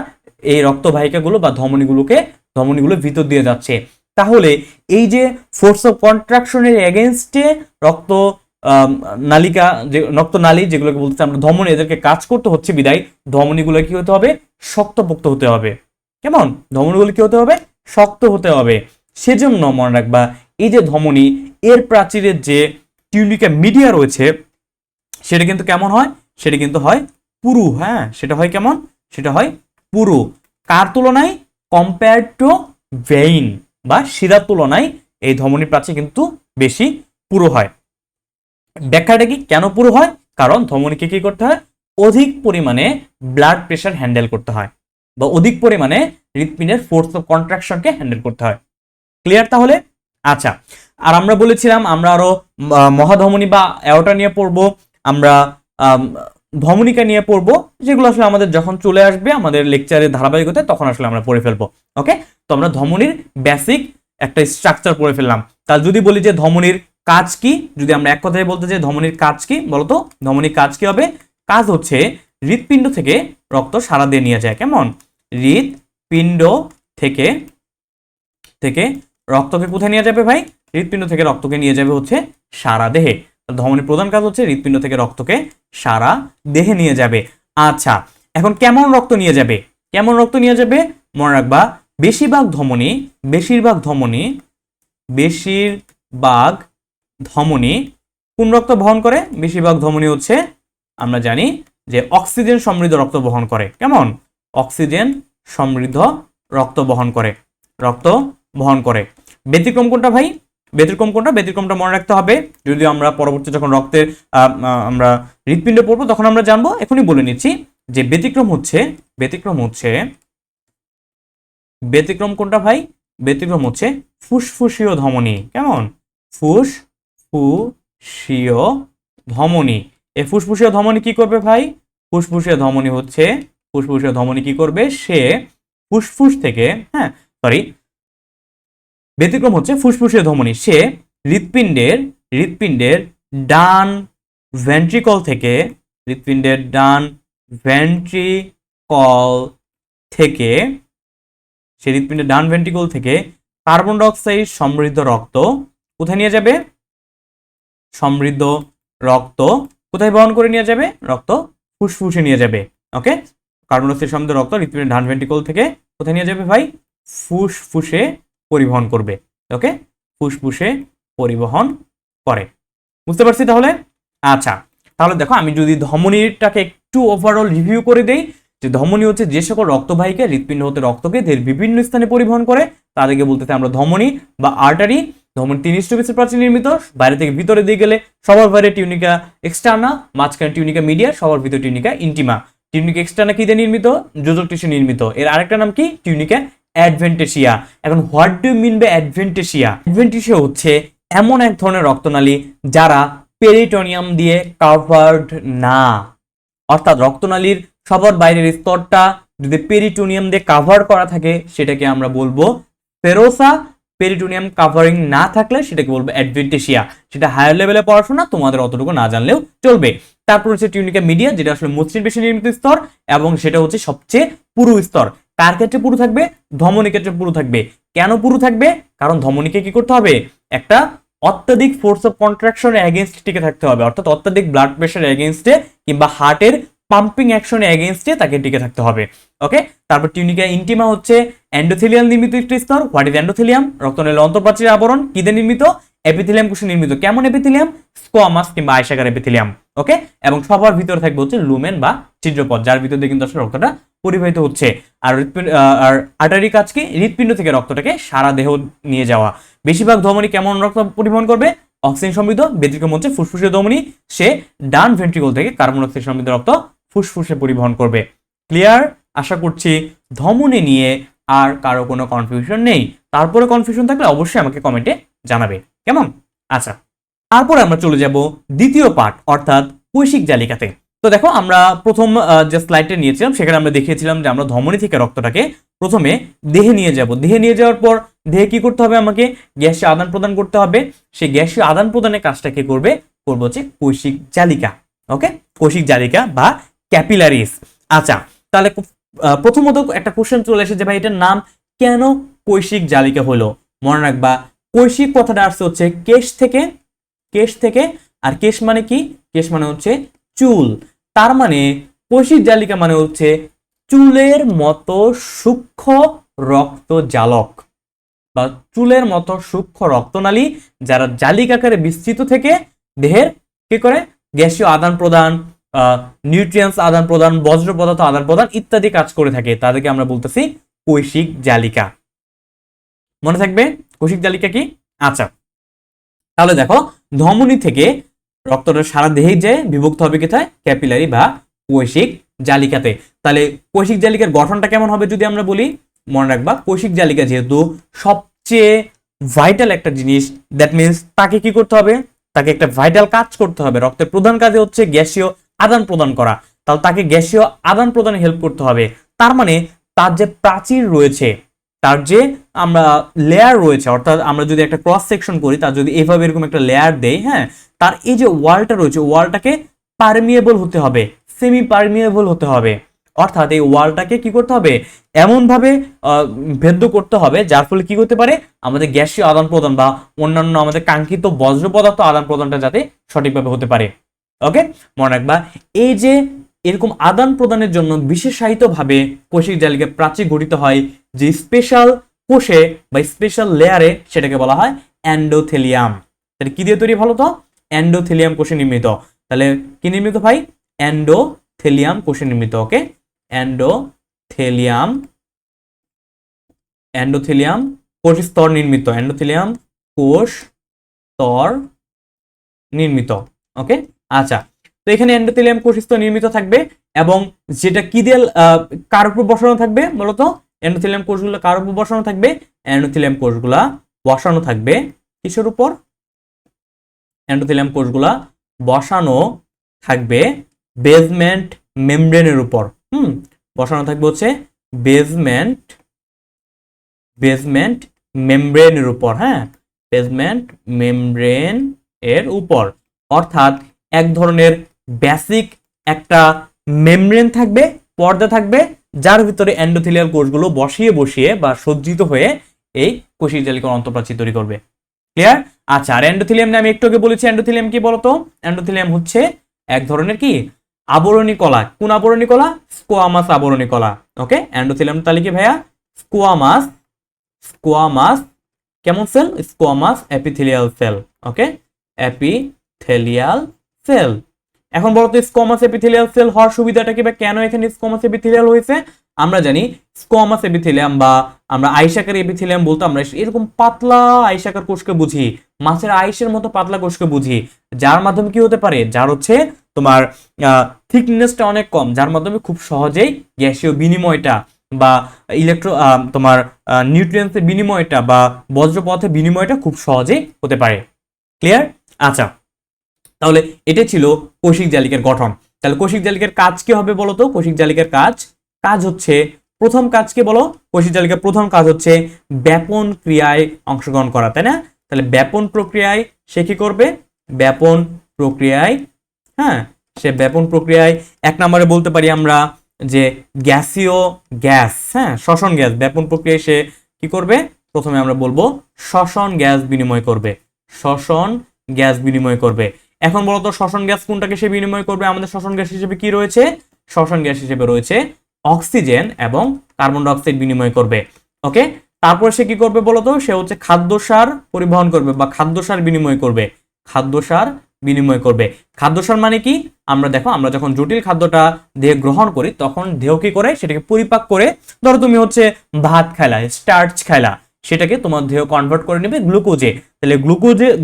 এই রক্তবাহিকাগুলো বা ধমনীগুলো ভিতর দিয়ে যাচ্ছে। তাহলে এই যে ফোর্স অফ কন্ট্রাকশনের এগেনস্টে রক্ত নালিকা, যে রক্তনালী যেগুলোকে বলতে আমরা ধমনী, এদেরকে কাজ করতে হচ্ছে বিদায় ধমনীগুলো কি হতে হবে, শক্তপোক্ত হতে হবে। কেমন, ধমনীগুলো কি হতে হবে, শক্ত হতে হবে। সেজন্য মনে রাখবা এই যে ধমনী, এর প্রাচীরের যে টিউনিকা মিডিয়া রয়েছে সেটা কিন্তু কেমন হয়, সেটা কিন্তু হয় পুরু। হ্যাঁ, সেটা হয় কেমন, সেটা হয় পুরু। কার তুলনায়, কম্পেয়ার টু ভেইন বা শিরার তুলনায় এই ধমনী প্রাচীর কিন্তু বেশি পুরু হয়। ব্যাখ্যাটা কি, কেন পুরু হয়, কারণ ধমনীকে কি করতে হয়, অধিক পরিমাণে ব্লাড প্রেশার হ্যান্ডেল করতে হয় বা অধিক পরিমাণে হৃৎপিণ্ডের ফোর্স অফ কন্ট্রাকশনকে হ্যান্ডেল করতে হয়। ক্লিয়ার তাহলে? আচ্ছা, আর আমরা বলেছিলাম আমরা আরো মহাধমনী বা অ্যাওর্টা নিয়ে পড়বো, আমরা ধমনিকা নিয়ে পড়বো, যেগুলো আসলে আমাদের যখন চলে আসবে আমাদের লেকচারের ধারাবাহিকতায় তখন আসলে আমরা পড়ে ফেলবো। ওকে, তো আমরা ধমনির বেসিক একটা স্ট্রাকচার পড়ে ফেললাম। তাহলে যদি বলি যে ধমনির কাজ কি, যদি আমরা এক কথায় বলতে চাই ধমনির কাজ কি, বলতো ধমনির কাজ কি হবে? কাজ হচ্ছে হৃৎপিণ্ড থেকে রক্ত সারা দিয়ে নিয়ে যায়। কেমন, হৃৎপিণ্ড থেকে থেকে রক্তকে কোথায় নিয়ে যাবে ভাই, হৃৎপিণ্ড থেকে রক্তকে নিয়ে যাবে হচ্ছে সারা দেহে। ধমনির প্রধান কাজ হচ্ছে হৃৎপিণ্ড থেকে রক্তকে সারা দেহে নিয়ে যাবে। আচ্ছা, এখন কেমন রক্ত নিয়ে যাবে, কেমন রক্ত নিয়ে যাবে মনে রাখবা, বেশিরভাগ ধমনী কোন রক্ত বহন করে, বেশিরভাগ ধমনী হচ্ছে আমরা জানি যে অক্সিজেন সমৃদ্ধ রক্ত বহন করে। কেমন, অক্সিজেন সমৃদ্ধ রক্ত বহন করে। ব্যতিক্রম কোনটা ভাই, ব্যতিক্রমটা মনে রাখতে হবে, যদি আমরা পরবর্তী যখন রক্তের আমরা হৃৎপিণ্ড পড়বো তখন আমরা জানবো। এখনই বলে নিচ্ছি যে ব্যতিক্রম কোনটা ভাই, ব্যতিক্রম হচ্ছে ফুসফুসীয় ধমনী। কেমন, ফুসফুসীয় ধমনী। এই ফুসফুসীয় ধমনী কি করবে ভাই, ফুসফুসীয় ধমনী কি করবে, সে ফুসফুস থেকে, ব্যতিক্রম হচ্ছে ফুসফুসীয় ধমনী, সে হৃৎপিণ্ডের ডান ভেন্ট্রিকল থেকে কার্বন ডাইঅক্সাইড সমৃদ্ধ রক্ত কোথায় নিয়ে যাবে, কোথায় বহন করে নিয়ে যাবে, রক্ত ফুসফুসে নিয়ে যাবে। ওকে, কার্বন ডাইঅক্সাইড সমৃদ্ধ রক্ত হৃৎপিণ্ডের ডান ভেন্ট্রিকল থেকে কোথায় নিয়ে যাবে ভাই, ফুসফুসে পরিবহন করবে। ওকে, ফুসফুসে পরিবহন করে। বুঝতে পারছি তাহলে? আচ্ছা, তাহলে দেখো আমি যদি ধমনীটাকে একটু ওভারঅল রিভিউ করে দেই, যে ধমনী হচ্ছে যে সকল রক্তবাহিকা হৃৎপিণ্ড হতে রক্তকে দেহের বিভিন্ন স্থানে পরিবহন করে তাদেরকে বলতেছে আমরা ধমনী বা আর্টারি। ধমনী 3 স্ট্রোবিসের প্রাচীর নির্মিত, বাইরে থেকে ভিতরে দিয়ে গেলে সবার বাইরে টিউনিকা এক্সটার্না, মাঝখানে টিউনিকা মিডিয়া, সবার ভিতরে টিউনিকা ইন্টিমা। টিউনিকা এক্সটার্না কি দিয়ে নির্মিত, যোজক টিস্যু নির্মিত। এর আরেকটা নাম কি, টিউনিকা অ্যাডভেন্টেশিয়া। এখন হোয়াট ডু মিন বাই অ্যাডভেন্টেশিয়া? অ্যাডভেন্টেশিয়া হচ্ছে এমন এক ধরনের রক্তনালী যারা পেরিটোনিয়াম দিয়ে কাভার্ড না, অর্থাৎ রক্তনালীর সবার বাইরের স্তরটা যদি পেরিটোনিয়াম দিয়ে কাভার করা থাকে সেটাকে আমরা বলবো সেরোসা। পেরিটোনিয়াম কাভারিং না থাকলে সেটাকে বলবো অ্যাডভেন্টেশিয়া। সেটা হায়ার লেভেলে পড়াশোনা, তোমাদের অতটুকু না জানলেও চলবে। তারপর হচ্ছে টিউনিকা মিডিয়া, যেটা আসলে মসৃণ পেশি নির্মিত স্তর এবং সেটা হচ্ছে সবচেয়ে পুরু স্তর। কার ক্ষেত্রে পুরু থাকবে, ধমনী ক্ষেত্রে পুরু থাকবে। কেন পুরু থাকবে, কারণ ধমনীকে কি করতে হবে, একটা অত্যাধিক ফোর্স অফ কন্ট্রাকশনের এগেইনস্ট টিকে থাকতে হবে, অর্থাৎ অত্যাধিক ব্লাড প্রেশার এগেইনস্টে কিংবা হার্টের পাম্পিং অ্যাকশনের এগেইনস্টে তাকে টিকে থাকতে হবে। ওকে, তারপর টিউনিকা ইন্টিমা হচ্ছে এন্ডোথেলিয়াম নির্মিত একটি স্তর। What is endothelium? রক্তনালীর অন্তঃপ্রাচীরের আবরণ। কি দিয়ে নির্মিত? এপিথেলিয়াম কোষে নির্মিত। কেমন এপিথেলিয়াম? স্কোয়ামাস কিংবা আয়সাকার এপিথেলিয়াম। ওকে, এবং সবার ভিতরে থাকবে হচ্ছে লুমেন বা ছিদ্রপথ, যার ভিতর দিয়ে কিন্তু আসলে রক্তটা পরিবাহিত হচ্ছে। আর আর্টারি কাজ কি, হৃৎপিণ্ড থেকে রক্তটাকে সারা দেহ নিয়ে যাওয়া। বেশিরভাগ ধমনী কেমন রক্ত পরিবহন করবে, অক্সিজেন সমৃদ্ধ। ব্যতিক্রম হচ্ছে ফুসফুসীয় ধমনী, সে ডান ভেন্ট্রিকল থেকে কার্বন ডাইঅক্সাইড সমৃদ্ধ রক্ত ফুসফুসে পরিবহন করবে। ক্লিয়ার? আশা করছি ধমনী নিয়ে আর কারো কোনো কনফিউশন নেই। তারপরে কনফিউশন থাকলে অবশ্যই আমাকে কমেন্টে জানাবে। কেমন? আচ্ছা, তারপরে আমরা চলে যাব দ্বিতীয় পার্ট, অর্থাৎ কৈশিক জালিকাতে। তো দেখো আমরা প্রথম যে স্লাইডটা নিয়েছিলাম সেখানে আমরা দেখিয়েছিলাম যে আমরা ধমনী থেকে রক্তটাকে প্রথমে দেহে নিয়ে যাব। দেহে নিয়ে যাওয়ার পর দেহে কি করতে হবে, আমাকে গ্যাসীয় আদান প্রদান করতে হবে। সেই গ্যাসীয় আদান প্রদানের কাজটা কে করবে, করবো হচ্ছে কৈশিক জালিকা। ওকে, কৈশিক জালিকা বা ক্যাপিলারিস। আচ্ছা, তাহলে প্রথমত একটা কোশ্চেন চলে এসেছে, ভাই এটার নাম কেন কৈশিক জালিকা হলো? মনে রাখবা কৈশিক কথাটা আসছে হচ্ছে কেশ থেকে আর কেশ মানে কি? কেশ মানে হচ্ছে চুল। তার মানে কৈশিক জালিকা মানে হচ্ছে চুলের মতো সূক্ষ্ম রক্ত জালক বা চুলের মতো সূক্ষ্ম রক্তনালী, যারা জালিকাকারে বিস্তৃত থেকে দেহের কি করে গ্যাসীয় আদান প্রদান, নিউট্রিয়েন্টস আদান প্রদান, বজ্র পদার্থ আদান প্রদান ইত্যাদি কাজ করে থাকে, তাদেরকে আমরা বলতেছি কৈশিক জালিকা। মনে থাকবে কৈশিক জালিকা কি? আচ্ছা, তাহলে দেখো ধমনী থেকে রক্তটা সারা দেহে যে বিভক্ত হবে কোথায়? ক্যাপিলারি বা কৈশিক জালিকাতে। তাহলে কৈশিক জালিকার গঠনটা কেমন হবে যদি আমরা বলি, মনে রাখবা কৈশিক জালিকা যেহেতু সবচেয়ে ভাইটাল একটা জিনিস, দ্যাট মিনস তাকে কি করতে হবে? তাকে একটা ভাইটাল কাজ করতে হবে। রক্তের প্রধান কাজে হচ্ছে গ্যাসীয় আদান প্রদান করা, তাহলে তাকে গ্যাসীয় আদান প্রদানে হেল্প করতে হবে। তার মানে তার যে প্রাচীর রয়েছে, তার যে আমরা লেয়ার রয়েছে, অর্থাৎ আমরা যদি একটা ক্রস সেকশন করি, তার যদি এভাবে এরকম একটা লেয়ার দেই, হ্যাঁ, তার এই যে ওয়ালটা রয়েছে, ওয়ালটাকে পারমিয়েবল হতে হবে, সেমি পারমিয়েবল হতে হবে। অর্থাৎ এই ওয়ালটাকে কি করতে হবে? এমন ভাবে ভেদ্য করতে হবে যার ফলে কি করতে পারে? আমাদের গ্যাসীয় আদান প্রদান বা অন্যান্য আমাদের কাঙ্ক্ষিত বজ্র পদার্থ আদান প্রদানটা যাতে সঠিকভাবে হতে পারে। ওকে, মনে রাখবা এই যে এরকম আদান প্রদানের জন্য বিশেষায়িত ভাবে কৈশিক জালিকা প্রাচীর গঠিত হয় যে স্পেশাল কোষে বা স্পেশাল লেয়ারে, সেটাকে বলা হয় এন্ডোথেলিয়াম। তাহলে কি দিয়ে তৈরি ভালো তো? এন্ডোথেলিয়াম কোষে নির্মিত। তাহলে কি নির্মিত ভাই? এন্ডোথেলিয়াম কোষে নির্মিত। ওকে, এন্ডোথেলিয়াম, এন্ডোথেলিয়াম কোষ স্তর নির্মিত, এন্ডোথেলিয়াম কোষ স্তর নির্মিত। ওকে, আচ্ছা, তো এখানে এন্ডোথেলিয়াম কোষ স্তর নির্মিত থাকবে এবং যেটা কি দিয়ে কার উপর বসানো থাকবে বলতো? এন্ডোথেলিয়াম কোষগুলো কার উপর বসানো থাকবে? এন্ডোথেলিয়াম কোষগুলা বসানো থাকবে কিসের উপর? এন্ডোথেলিয়াম কোষগুলা বসানো থাকবে বেজমেন্ট মেমব্রেনের উপর। বসানো থাকবে হচ্ছে বেজমেন্ট মেমব্রেনের উপর। হ্যাঁ, বেজমেন্ট মেমব্রেন এর উপর, অর্থাৎ এক ধরনের বেসিক একটা মেমব্রেন থাকবে, পর্দা থাকবে, যার ভিতরে এন্ডোথেলিয়াল কোষগুলো বসিয়ে বসিয়ে বা সজ্জিত হয়ে এই কোষিক জালিকার অন্তঃপ্রাচীর তৈরি করবে। ক্লিয়ার? আচ্ছা, আর এন্ডোথেলিয়াম আমি একটু আগে বলেছি, এন্ডোথেলিয়াম কি বলতো? এন্ডোথেলিয়াম হচ্ছে এক ধরনের কি আবরণী কলা। কোন আবরণী কলা? স্কোয়ামাস আবরণী কলা। ওকে, এন্ডোথেলিয়াম তাহলে কি ভাইয়া? স্কোয়ামাস, স্কোয়ামাস কেমন cell? Squamous epithelial cell. Okay, epithelial cell. এখন বলতো স্কোয়ামাস এপিথেলিয়াল সেল হওয়ার সুবিধাটা কি বা কেন এখানে স্কোয়ামাস এপিথেলিয়াল হয়েছে? আমরা জানি স্কোয়ামাস এপিথেলিয়াম বা আমরা আইসাকার এপিথেলিয়াম বলতো, আমরা এরকম পাতলা আইসাকার কোষকে বুঝি, মাছের আইসের মতো পাতলা কোষকে বুঝি, যার মাধ্যমে কি হতে পারে? যার হচ্ছে তোমার থিকনেসটা অনেক কম, যার মাধ্যমে খুব সহজেই গ্যাসীয় বিনিময়টা বা ইলেকট্রো তোমার নিউট্রিয়েন্টসের বিনিময়টা বা বজ্র পদার্থের বিনিময়টা খুব সহজেই হতে পারে। ক্লিয়ার? আচ্ছা, তাহলে এটা ছিল কৈশিক জালিকার গঠন। তাহলে কৈশিক জালিকার কাজ কি হবে বলতো? কৈশিক জালিকার কাজ হচ্ছে, প্রথম কাজ কি বলো? কৈশিক জালিকার প্রথম কাজ হচ্ছে ব্যাপন ক্রিয়ায় অংশগ্রহণ করা, তাই না? তাহলে ব্যাপন প্রক্রিয়ায় সে কি করবে? ব্যাপন প্রক্রিয়ায়, হ্যাঁ, সে ব্যাপন প্রক্রিয়ায় এক নম্বরে বলতে পারি আমরা যে গ্যাসীয় গ্যাস, হ্যাঁ, শ্বসন গ্যাস, ব্যাপন প্রক্রিয়ায় সে কি করবে? প্রথমে আমরা বলবো শ্বসন গ্যাস বিনিময় করবে, শ্বসন গ্যাস বিনিময় করবে। এখন বলতো শ্বসন গ্যাস কোনটাকে সে বিনিময় করবে? আমাদের শ্বসন গ্যাস হিসেবে কি রয়েছে? শ্বসন গ্যাস হিসেবে রয়েছে অক্সিজেন এবং কার্বন ডাই অক্সাইড বিনিময় করবে। ওকে, তারপর সে কি করবে বলতো? সে হচ্ছে খাদ্যসার পরিবহন করবে বা খাদ্যসার বিনিময় করবে, খাদ্যসার বিনিময় করবে। খাদ্যসার মানে কি? আমরা দেখো, আমরা যখন জটিল খাদ্যটা দেহে গ্রহণ করি তখন দেহ কি করে? সেটাকে পরিপাক করে, ধরো তুমি হচ্ছে ভাত খাইলা, স্টার্চ খাইলা, সেটাকে তোমার দেহ কনভার্ট করে নেবে গ্লুকোজে। তাহলে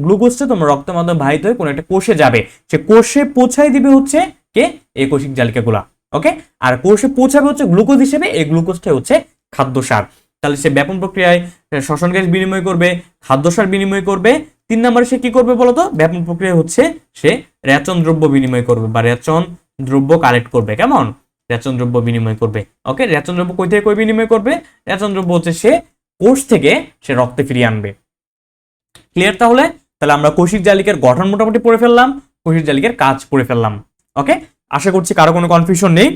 গ্লুকোজটা তোমার রক্তের মাধ্যমে বাহিত হয়ে কোনো একটা কোষে যাবে, সে কোষে পৌঁছাই দিবে হচ্ছে কে? এই কোষিক জালিকাগুলা। ওকে, আর কোষে পৌঁছাবে হচ্ছে গ্লুকোজ হিসেবে, এই গ্লুকোজটাই হচ্ছে খাদ্যসার। তাহলে সে ব্যাপন প্রক্রিয়ায় শ্বসন গ্যাস বিনিময় করবে, খাদ্যসার বিনিময় করবে। 3 নম্বরে সে কি করবে বলতো? ব্যাপন প্রক্রিয়া হচ্ছে সে রেচন দ্রব্য বিনিময় করবে বা রেচন দ্রব্য কালেক্ট করবে। কেমন? রেচন দ্রব্য বিনিময় করবে। ওকে, রেচন দ্রব্য কই থেকে কই বিনিময় করবে? রেচন দ্রব্য হচ্ছে সে কোষ থেকে সে রক্তে ফিরিয়ে আনবে। ক্লিয়ার? তাহলে আমরা কৈশিক জালিকার গঠন মোটামুটি পড়ে ফেললাম, কৈশিক জালিকার কাজ পড়ে ফেললাম। ওকে, আশা করছি কারো কোনো কনফিউশন নেই।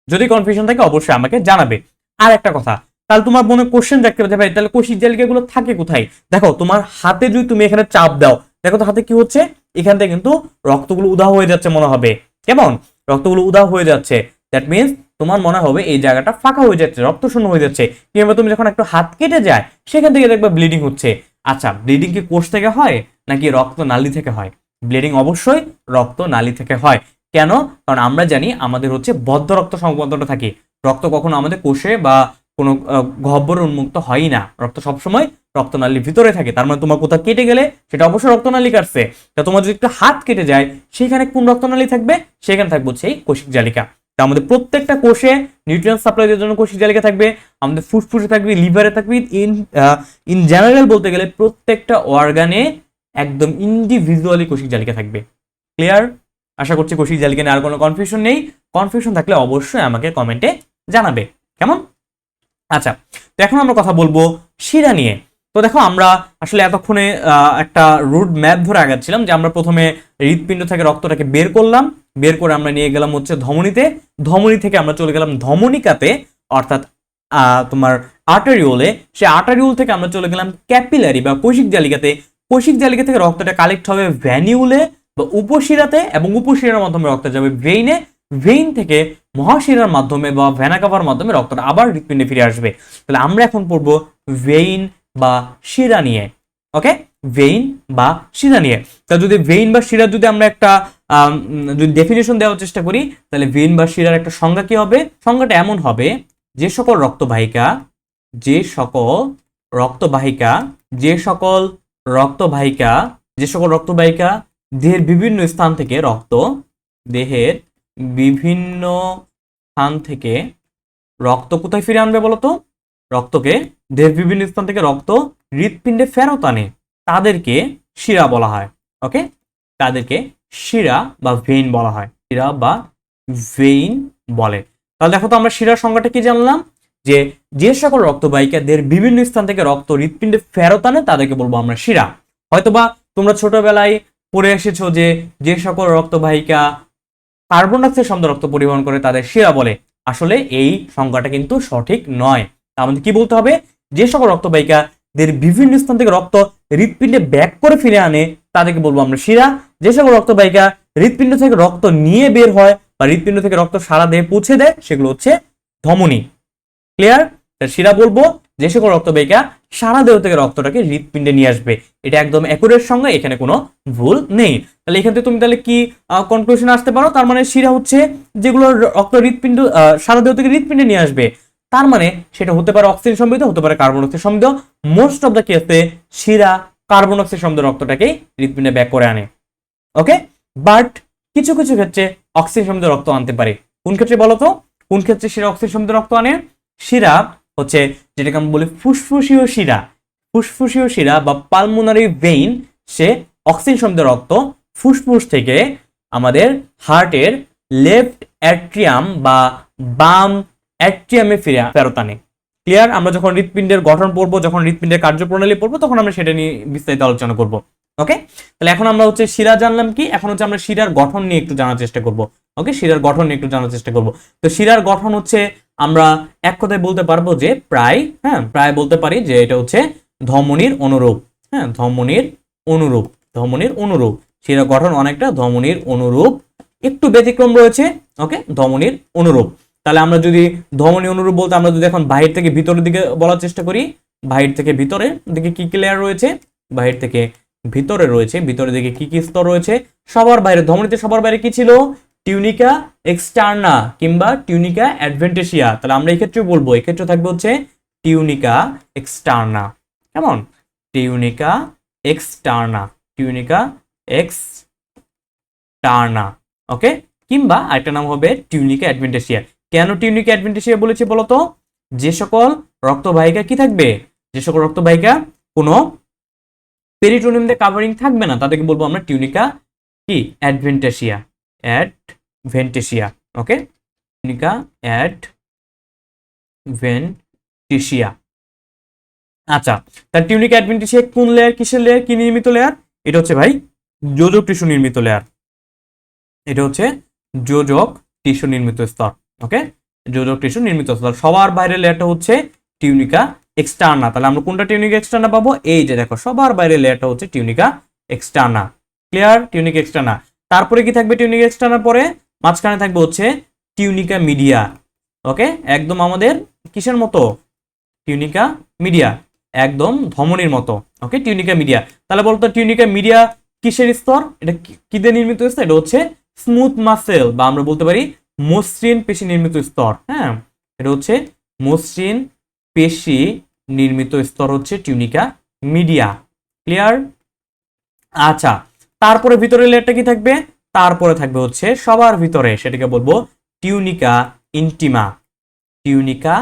যদি কনফিউশন থাকে অবশ্যই আমাকে জানাবে। আর একটা কথা, তাহলে তোমার মনে কোশ্চেন রাখতে পারে ভাই তাহলে কৈশিক জালিকাগুলো থাকে কোথায়? দেখো, তোমার হাতে যদি তুমি এখানে চাপ দাও, দেখো তো হাতে কি হচ্ছে? এখান থেকে কিন্তু রক্তগুলো উধাও হয়ে যাচ্ছে মনে হবে। কেমন? রক্তগুলো উধাও হয়ে যাচ্ছে, দ্যাট মিনস তোমার মনে হবে এই জায়গাটা ফাঁকা হয়ে যাচ্ছে, রক্ত শূন্য হয়ে যাচ্ছে। কিংবা তুমি যখন একটু হাত কেটে যায় সেখান থেকে দেখবে ব্লিডিং হচ্ছে। আচ্ছা, ব্লিডিং কি কোষ থেকে হয় নাকি রক্ত নালী থেকে হয়? ব্লিডিং অবশ্যই রক্ত নালী থেকে হয়। কেন? কারণ আমরা জানি আমাদের হচ্ছে বদ্ধ রক্ত সংবন্ধটা থাকে। রক্ত কখনো আমাদের কোষে বা কোনো গহ্বরে উন্মুক্ত হয়ই না, রক্ত সবসময় রক্তনালীর ভিতরে থাকে। তার মানে তোমার কোথাও কেটে গেলে সেটা অবশ্যই রক্তনালী কাটছে। তা তোমার যদি একটু হাত কেটে যায় সেখানে কোন রক্তনালী থাকবে? সেখানে থাকবে হচ্ছে এই কোষিক জালিকা। তা আমাদের প্রত্যেকটা কোষে নিউট্রিয়েন্ট সাপ্লাই দেওয়ার জন্য কোষিক জালিকা থাকবে, আমাদের ফুসফুসে থাকবে, লিভারে থাকবে, ইন জেনারেল বলতে গেলে প্রত্যেকটা অর্গানে একদম ইন্ডিভিজুয়ালি কোষিক জালিকা থাকবে। ক্লিয়ার? আশা করছি কোষিক জালিকা নিয়ে আর কোনো কনফিউশন নেই। কনফিউশন থাকলে অবশ্যই আমাকে কমেন্টে জানাবে। কেমন? আচ্ছা, তো এখন আমরা কথা বলবো শিরা নিয়ে। তো দেখো, আমরা আসলে এতক্ষণে একটা রুট ম্যাপ ধরে আগাচ্ছিলাম যে আমরা প্রথমে হৃৎপিণ্ড থেকে রক্তটাকে বের করলাম, বের করে আমরা নিয়ে গেলাম হচ্ছে ধমনীতে, ধমনী থেকে আমরা চলে গেলাম ধমনিকাতে, অর্থাৎ তোমার আর্টারিওলে, সে আর্টারিওল থেকে আমরা চলে গেলাম ক্যাপিলারি বা কোষিক জালিকাতে, কোষিক জালিকা থেকে রক্তটা কালেক্ট হবে ভ্যানিউলে বা উপশিরাতে, এবং উপশিরার মাধ্যমে রক্ত যাবে ভেইনে, ভেইন থেকে মহাশিরার মাধ্যমে বা ভেনা কাভার মাধ্যমে রক্তটা আবার হৃৎপিণ্ডে ফিরে আসবে। তাহলে আমরা এখন পড়বো ভেইন বা শিরা নিয়ে। ওকে, ভেইন বা শিরা নিয়ে। তা যদি ভেইন বা শিরা যদি আমরা একটা যদি ডেফিনেশন দেওয়ার চেষ্টা করি, তাহলে ভেইন বা শিরার একটা সংজ্ঞা কি হবে? সংজ্ঞাটা এমন হবে, যে সকল রক্তবাহিকা, যে সকল রক্তবাহিকা, যে সকল রক্তবাহিকা, যে সকল রক্তবাহিকা দেহের বিভিন্ন স্থান থেকে রক্ত, দেহের বিভিন্ন স্থান থেকে রক্ত কোথায় ফিরে আনবে বলতো? রক্তকে দেহের বিভিন্ন স্থান থেকে রক্ত হৃৎপিণ্ডে ফেরত আনে, তাদেরকে শিরা বলা হয়। ওকে, তাদেরকে শিরা বা ভেইন বলা হয়, শিরা বা ভেইন বলে। তাহলে দেখো তো, আমরা শিরার সংজ্ঞাটা কি জানলাম? যে যে সকল রক্তবাহিকা দেহের বিভিন্ন স্থান থেকে রক্ত হৃৎপিণ্ডে ফেরত আনে তাদেরকে বলবো আমরা শিরা। হয়তোবা তোমরা ছোটবেলায় পড়ে এসেছো যে যে সকল রক্তবাহিকা কার্বন ডাইঅক্সাইড সমৃদ্ধ রক্ত পরিবহন করে তাদের শিরা বলে। আসলে এই সংজ্ঞাটা কিন্তু সঠিক নয়। আমাদের কি বলতে হবে? যে সকল রক্তবাহিকা দেহের বিভিন্ন স্থান থেকে রক্ত হৃৎপিণ্ডে ব্যাক করে ফিরে আনে তাদেরকে বলবো আমরা শিরা। যে সকল রক্তবাহিকা হৃৎপিণ্ড থেকে রক্ত নিয়ে বের হয় বা হৃৎপিণ্ড থেকে রক্ত সারা দেহে পৌঁছে দেয় সেগুলো হচ্ছে ধমনী। ক্লিয়ার? শিরা বলবো যে সকল রক্তবাহিকা সারা দেহ থেকে রক্তটাকে হৃৎপিণ্ডে নিয়ে আসবে। এটা একদম অ্যাকুরেট সংজ্ঞা, এখানে কোনো ভুল নেই। তাহলে এখান থেকে তুমি তাহলে কি কনক্লুশন আসতে পারো? তার মানে শিরা হচ্ছে যেগুলো রক্ত হৃৎপিণ্ড সারা দেহ থেকে হৃৎপিণ্ডে নিয়ে আসবে। তার মানে সেটা হতে পারে অক্সিজেন সমৃদ্ধ, হতে পারে কার্বন ডাইঅক্সাইড সমৃদ্ধ। মোস্ট অফ দ্য কেসে শিরা কার্বন ডাইঅক্সাইড সমৃদ্ধ রক্তটাকে হৃৎপিণ্ডে ব্যাক করে আনে। ওকে, বাট কিছু কিছু ক্ষেত্রে অক্সিজেন সমৃদ্ধ রক্ত আনতে পারে। কোন ক্ষেত্রে বলো তো? কোন ক্ষেত্রে শিরা অক্সিজেন সমৃদ্ধ রক্ত আনে? শিরা হচ্ছে যেটাকে আমরা বলি ফুসফুসীয় শিরা, ফুসফুসীয় শিরা বা পালমোনারি ভেইন, সে অক্সিজেন সমৃদ্ধ রক্ত ফুসফুস থেকে আমাদের হার্টের লেফট অ্যাট্রিয়াম বা বাম অ্যাট্রিয়ামে ফেরত আনে। ক্লিয়ার? আমরা যখন হৃৎপিণ্ডের গঠন পড়বো, যখন হৃৎপিণ্ডের কার্যপ্রণালী পড়বো, তখন আমরা সেটা নিয়ে বিস্তারিত আলোচনা করবো। ওকে, তাহলে এখন আমরা হচ্ছে শিরা জানলাম কি, এখন হচ্ছে আমরা শিরার গঠন নিয়ে একটু জানার চেষ্টা করবো। ওকে, শিরার গঠন নিয়ে একটু জানার চেষ্টা করবো। তো শিরার গঠন হচ্ছে আমরা এক কথায় বলতে পারবো যে প্রায় বলতে পারি যে এটা হচ্ছে ধমনীর অনুরূপ। হ্যাঁ, ধমনীর অনুরূপ, ধমনীর অনুরূপ। শিরার গঠন অনেকটা ধমনীর অনুরূপ, একটু ব্যতিক্রম রয়েছে। ওকে, ধমনীর অনুরূপ। তাহলে আমরা যদি ধমনী অনুরূপ বলতে আমরা যদি এখন বাহির থেকে ভিতরের দিকে বলার চেষ্টা করি, বাহির থেকে ভিতরের দিকে কি কি লেয়ার রয়েছে? বাহির থেকে ভিতরে রয়েছে, ভিতরের দিকে কি কি স্তর রয়েছে? সবার বাইরে, ধমনীতে সবার বাইরে কি ছিল? টিউনিকা এক্সটার্না কিংবা টিউনিকা অ্যাডভেন্টেশিয়া। তাহলে আমরা এই ক্ষেত্রে বলবো, এই ক্ষেত্রে থাকবে হচ্ছে টিউনিকা এক্সটার্না। কেমন? Tunica externa, tunica externa. Okay, কিংবা আরেকটা নাম হবে টিউনিকা অ্যাডভেন্টেশিয়া। কেন টিউনিকা অ্যাডভেন্টেশিয়া বলেছি বলতো? যে সকল রক্তবাহিকা কি থাকবে? যে সকল রক্তবাহিকা কোনো পেরিটোনিয়াম দিয়ে কাভারিং থাকবে না তাদেরকে বলবো আমরা টিউনিকা কি অ্যাডভেন্টেশিয়া, অ্যাডভেন্টেশিয়া। ওকে, টিউনিকা অ্যাডভেন্টেশিয়া। আচ্ছা, তার টিউনিকা অ্যাডভেন্টেশিয়া কোন লেয়ার, কিসের লেয়ার, কি নির্মিত লেয়ার? এটা হচ্ছে ভাই যোজক টিস্যু নির্মিত লেয়ার। এটা হচ্ছে যোজক টিস্যু নির্মিত স্তর। ওকে, যোজক টিস্যু নির্মিত স্তর। সবার বাইরের লেয়ারটা হচ্ছে টিউনিকা এক্সটার্না। তাহলে আমরা কোনটা টিউনিকা এক্সটার্না পাবো? এই যে দেখো, সবার বাইরের লেয়ারটা হচ্ছে tunica externa. Clear? Tunica externa. তারপরে কি থাকবে টিউনিকা এক্সটার্নার পরে? মাঝখানে থাকবে হচ্ছে টিউনিকা মিডিয়া। ওকে, একদম আমাদের কিসের মতো? টিউনিকা মিডিয়া, একদম ধমনীর মতো। ওকে, টিউনিকা মিডিয়া। তাহলে বলতো টিউনিকা মিডিয়া কিসের স্তর? এটা কি দিয়ে নির্মিত স্তর? এটা হচ্ছে স্মুথ মাসেল বা আমরা বলতে পারি মসৃণ পেশি নির্মিত স্তর। হ্যাঁ, এটা হচ্ছে মসৃণ পেশি নির্মিত স্তর হচ্ছে টিউনিকা মিডিয়া। ক্লিয়ার? আচ্ছা, তারপরে ভিতরে লেয়ারটা কি থাকবে? তারপরে থাকবে হচ্ছে সবার ভিতরে, সেটাকে বলবো টিউনিকা ইন্টিমা। Tunica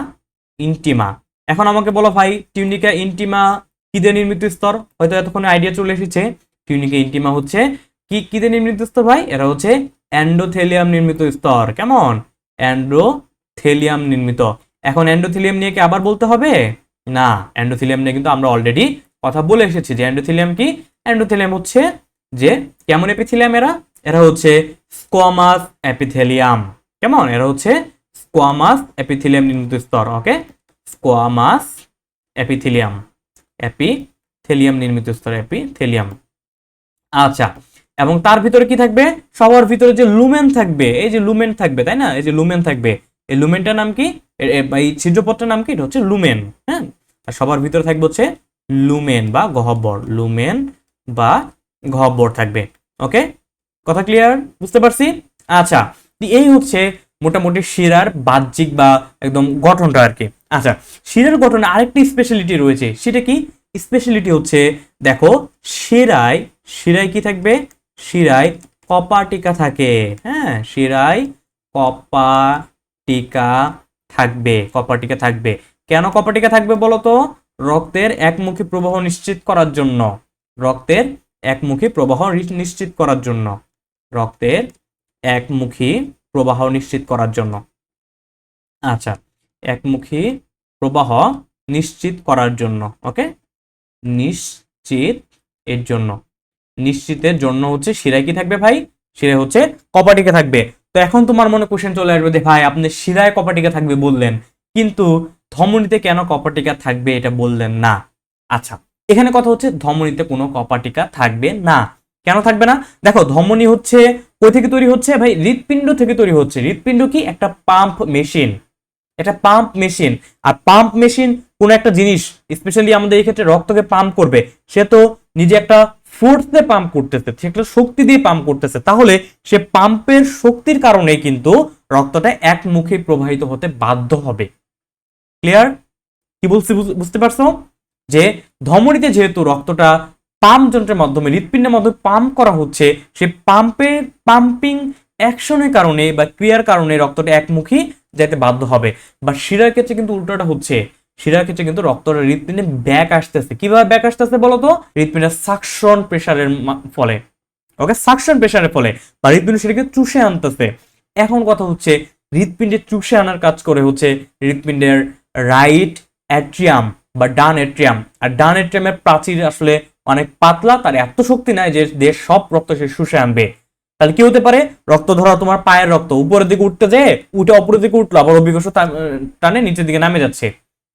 intima. এখন আমাকে বলো ভাই, টিউনিকা ইন্টিমা কি দিয়ে নির্মিত স্তর? হয়তো এতক্ষণে আইডিয়া চলে এসেছে। টিউনিকা ইন্টিমা হচ্ছে কি দিয়ে নির্মিত স্তর ভাই? এরা হচ্ছে এন্ডোথেলিয়াম নির্মিত স্তর। কেমন? এন্ডোথেলিয়াম নির্মিত। এখন এন্ডোথেলিয়াম নিয়ে কি আবার বলতে হবে? না, এন্ডোথেলিয়াম নিয়ে কিন্তু আমরা অলরেডি কথা বলে এসেছি যে এন্ডোথেলিয়াম কি। এন্ডোথেলিয়াম হচ্ছে যে কেমন এপিথেলিয়াম? এরা হচ্ছে স্কোয়ামাস এপিথেলিয়াম। কেমন? এরা হচ্ছে স্কোয়ামাস এপিথেলিয়াম নির্মিত স্তর। ওকে, স্কোয়ামাস এপিথেলিয়াম, এপিথেলিয়াম নির্মিত স্তর, এপিথেলিয়াম। আচ্ছা, এবং তার ভিতরে কি থাকবে? সবার ভিতরে যে লুমেন থাকবে, এই যে লুমেন থাকবে, তাই না? এই যে লুমেন থাকবে, এই লুমেনটার নাম কি? এই ছিদ্রপথটার নাম কি? এটা হচ্ছে লুমেন। হ্যাঁ, আর সবার ভিতরে থাকবে হচ্ছে লুমেন বা গহ্বর। লুমেন বা গহ্বর থাকবে। ওকে, কথা ক্লিয়ার? বুঝতে পারছি? আচ্ছা, এই হচ্ছে মোটামুটি শিরার বাহ্যিক বা একদম গঠনটা আর কি। আচ্ছা, শিরার গঠনে আরেকটি স্পেশালিটি রয়েছে, সেটা কি? স্পেশালিটি হচ্ছে দেখো, শিরায় শিরায় কি থাকবে? শিরায় কপাটিকা থাকে। হ্যাঁ, শিরায় কপাটিকা থাকবে। কপাটিকা থাকবে কেন? কপাটিকা থাকবে বলো তো? রক্তের একমুখী প্রবাহ নিশ্চিত করার জন্য। রক্তের একমুখী প্রবাহ নিশ্চিত করার জন্য। রক্তের একমুখী প্রবাহ নিশ্চিত করার জন্য। আচ্ছা, একমুখী প্রবাহ নিশ্চিত করার জন্য। ওকে, নিশ্চিত এর জন্য, নিশ্চিতের জন্য হচ্ছে শিরায় কি থাকবে ভাই? শিরায় হচ্ছে কপাটিকা থাকবে। তো এখন তোমার মনে কোশ্চেন চলে আসবে যে ভাই আপনি শিরায় কপাটিকা থাকবে বললেন, কিন্তু ধমনীতে কেন কপাটিকা থাকবে এটা বললেন না। আচ্ছা, এখানে কথা হচ্ছে ধমনীতে কোনো কপাটিকা থাকবে না। কেন থাকবে না? দেখো, ধমনী হচ্ছে কই থেকে তৈরি হচ্ছে ভাই? হৃৎপিণ্ড থেকে তৈরি হচ্ছে। হৃৎপিণ্ড কি? একটা পাম্প মেশিন। এটা পাম্প মেশিন। আর পাম্প মেশিন কোন একটা জিনিস, স্পেশালি আমাদের এই ক্ষেত্রে রক্তকে পাম্প করবে, সে তো নিজে একটা ফোর্সে পাম্প করতেছে, সে একটা শক্তি দিয়ে পাম্প করতেছে। তাহলে সে পাম্পের শক্তির কারণে কিন্তু রক্তটা একমুখী প্রবাহিত হতে বাধ্য হবে। ক্লিয়ার? কি বলছি বুঝতে পারছো? যে ধমনীতে যেহেতু রক্তটা পাম্প যন্ত্রের মাধ্যমে, হৃৎপিণ্ডের মাধ্যমে পাম্প করা হচ্ছে, সে পাম্পিং অ্যাকশনের কারণে বা ক্রিয়ার কারণে রক্তটা একমুখী যেতে বাধ্য হবে। বা শিরার ক্ষেত্রে কিন্তু উল্টোটা হচ্ছে। শিরার ক্ষেত্রে কিন্তু রক্তটা হৃৎপিণ্ডে ব্যাক আসতেছে। কিভাবে ব্যাক আসতেছে বলতো? হৃৎপিণ্ডের সাকশন প্রেসারের ফলে। ওকে, সাকশন প্রেসারের ফলে বা হৃৎপিণ্ড সেটাকে চুষে আনতেছে। এখন কথা হচ্ছে হৃৎপিণ্ডে চুষে আনার কাজ করে হচ্ছে হৃৎপিণ্ডের রাইট অ্যাট্রিয়াম বা ডান অ্যাট্রিয়াম। আর ডান অ্যাট্রিয়ামের প্রাচীর আসলে অনেক পাতলা, তার এত শক্তি নাই যে দেশ সব রক্ত সে শুষে আনবে। তাহলে কি হতে পারে? রক্ত ধরা তোমার পায়ের রক্ত উপরের দিকে উঠতে যায়, উঠে অপরের দিকে উঠলো, আবার অভিকর্ষ টানে নিচের দিকে নামে যাচ্ছে।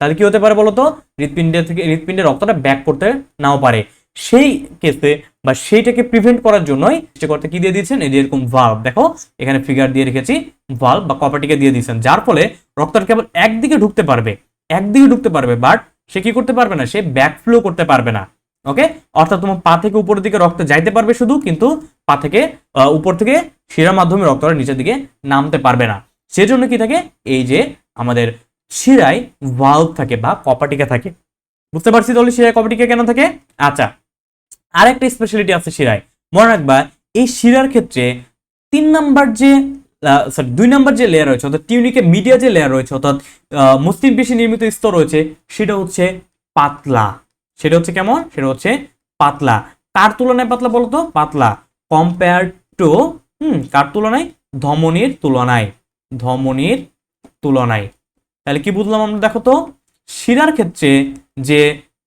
তাহলে কি হতে পারে বলতো? হৃৎপিণ্ডের রক্তটা ব্যাক করতে নাও পারে। সেই কেসে বা সেইটাকে প্রিভেন্ট করার জন্যই করতে কি দিয়ে দিয়েছেন? এই যে এরকম ভালভ, দেখো এখানে ফিগার দিয়ে রেখেছি, ভালভ বা কপাটিকে দিয়ে দিয়েছেন, যার ফলে রক্তটা কেবল একদিকে ঢুকতে পারবে, একদিকে ঢুকতে পারবে, বাট সে কি করতে পারবে না? সে ব্যাক ফ্লো করতে পারবে না। ওকে, অর্থাৎ তোমার পা থেকে উপরের দিকে রক্ত যাইতে পারবে শুধু, কিন্তু পা থেকে উপর থেকে শিরার মাধ্যমে রক্তটা নিচের দিকে নামতে পারবে না। সেজন্য কি থাকে? এই যে আমাদের শিরায় ভালভ থাকে বা কপাটিকা থাকে। বুঝতে পারছি তাহলে শিরায় কপাটিকা কেন থাকে? আচ্ছা, আরেকটা স্পেশালিটি আছে শিরায়, মনে রাখবা। এই শিরার ক্ষেত্রে 2 নাম্বার যে লেয়ার রয়েছে, অর্থাৎ টিউনিকে মিডিয়া যে লেয়ার রয়েছে, অর্থাৎ মসৃণ পেশি নির্মিত স্তর রয়েছে, সেটা হচ্ছে পাতলা। সেটা হচ্ছে কেমন? সেটা হচ্ছে পাতলা। কার তুলনায় পাতলা বলতো? পাতলা কম্পেয়ার টু কার তুলনায়? ধমনীর তুলনায়। ধমনীর তুলনায়। তাহলে কি বুঝলাম আমরা? দেখো তো, শিরার ক্ষেত্রে যে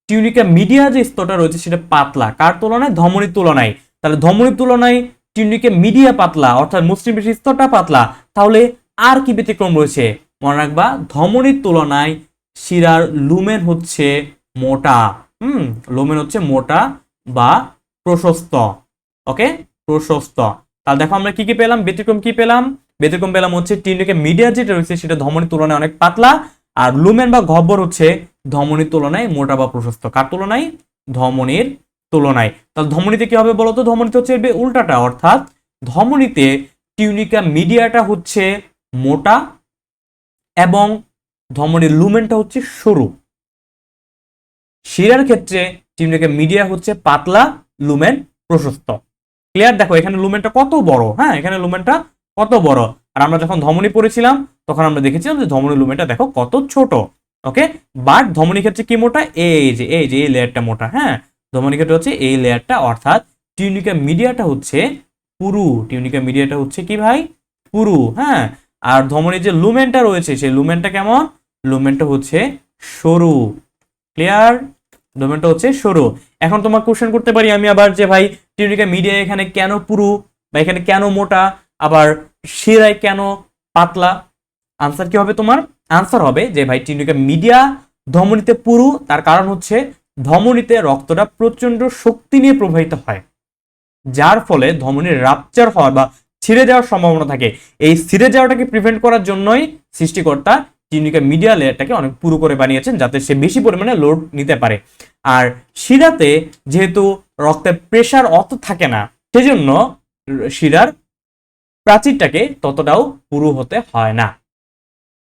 টিউনিকা মিডিয়া যে স্তরটা রয়েছে সেটা পাতলা, কার তুলনায়? ধমনীর তুলনায়। তাহলে ধমনীর তুলনায় টিউনিকা মিডিয়া পাতলা, অর্থাৎ মসৃণ পেশির স্তরটা পাতলা। তাহলে আর কি ব্যতিক্রম রয়েছে? মনে রাখবা, ধমনীর তুলনায় শিরার লুমেন হচ্ছে মোটা। লুমেন হচ্ছে মোটা বা প্রশস্ত। ওকে, প্রশস্ত। তাহলে দেখো আমরা কি কি পেলাম, ব্যতিক্রম কি পেলাম, ব্যতিক্রম পেলাম হচ্ছে টিউনিকের মিডিয়া যেটা রয়েছে সেটা ধমনীর তুলনায় অনেক পাতলা, আর লুমেন বা গহ্বর হচ্ছে ধমনীর তুলনায় মোটা বা প্রশস্ত। কার তুলনায়? ধমনীর তুলনায়। তাহলে ধমনীতে কি হবে বলতো? ধমনীতে হচ্ছে উল্টাটা, অর্থাৎ ধমনীতে টিউনিকা মিডিয়াটা হচ্ছে মোটা এবং ধমনীর লুমেনটা হচ্ছে সরু। শিরার ক্ষেত্রে টিউনিকা মিডিয়া হচ্ছে পাতলা, লুমেন প্রশস্ত। ক্লিয়ার? দেখো এখানে লুমেনটা কত বড়, হ্যাঁ এখানে লুমেনটা কত বড়, আর আমরা যখন ধমনী পড়েছিলাম তখন আমরা দেখেছিলাম যে ধমনীর লুমেনটা দেখো কত ছোট। ওকে, বাট ধমনী ক্ষেত্রে কি মোটা? এই লেয়ারটা মোটা, হ্যাঁ ধমনী ক্ষেত্রে হচ্ছে এই লেয়ারটা, অর্থাৎ টিউনিকা মিডিয়াটা হচ্ছে পুরু। টিউনিকা মিডিয়াটা হচ্ছে কি ভাই? পুরু, হ্যাঁ। আর ধমনীর যে লুমেনটা রয়েছে সেই লুমেনটা কেমন? লুমেনটা হচ্ছে সরু। ক্লিয়ার? ডোমেনটা হচ্ছে সরু। এখন তোমার কোশ্চেন করতে পারি আমি আবার যে ভাই টিউনিকা মিডিয়া এখানে কেন পুরু বা এখানে কেন মোটা, আবার শিরায় কেন পাতলা? আনসার কি হবে তোমার? আনসার হবে যে ভাই টিউনিকা মিডিয়া ধমনীতে পুরু, তার কারণ হচ্ছে ধমনীতে রক্তটা প্রচন্ড শক্তি নিয়ে প্রবাহিত হয়, যার ফলে ধমনীর রাপচার হওয়ার বা ছিঁড়ে যাওয়ার সম্ভাবনা থাকে। এই ছিঁড়ে যাওয়াটাকে প্রিভেন্ট করার জন্যই সৃষ্টিকর্তা টিউনিকা মিডিয়া লেয়ারটাকে অনেক পুরু করে বানিয়েছেন, যাতে সে বেশি পরিমাণে লোড নিতে পারে। আর শিরাতে যেহেতু রক্তের প্রেসার অত থাকে না, সেজন্য শিরার প্রাচীরটাকে ততটাও পুরু হতে হয় না।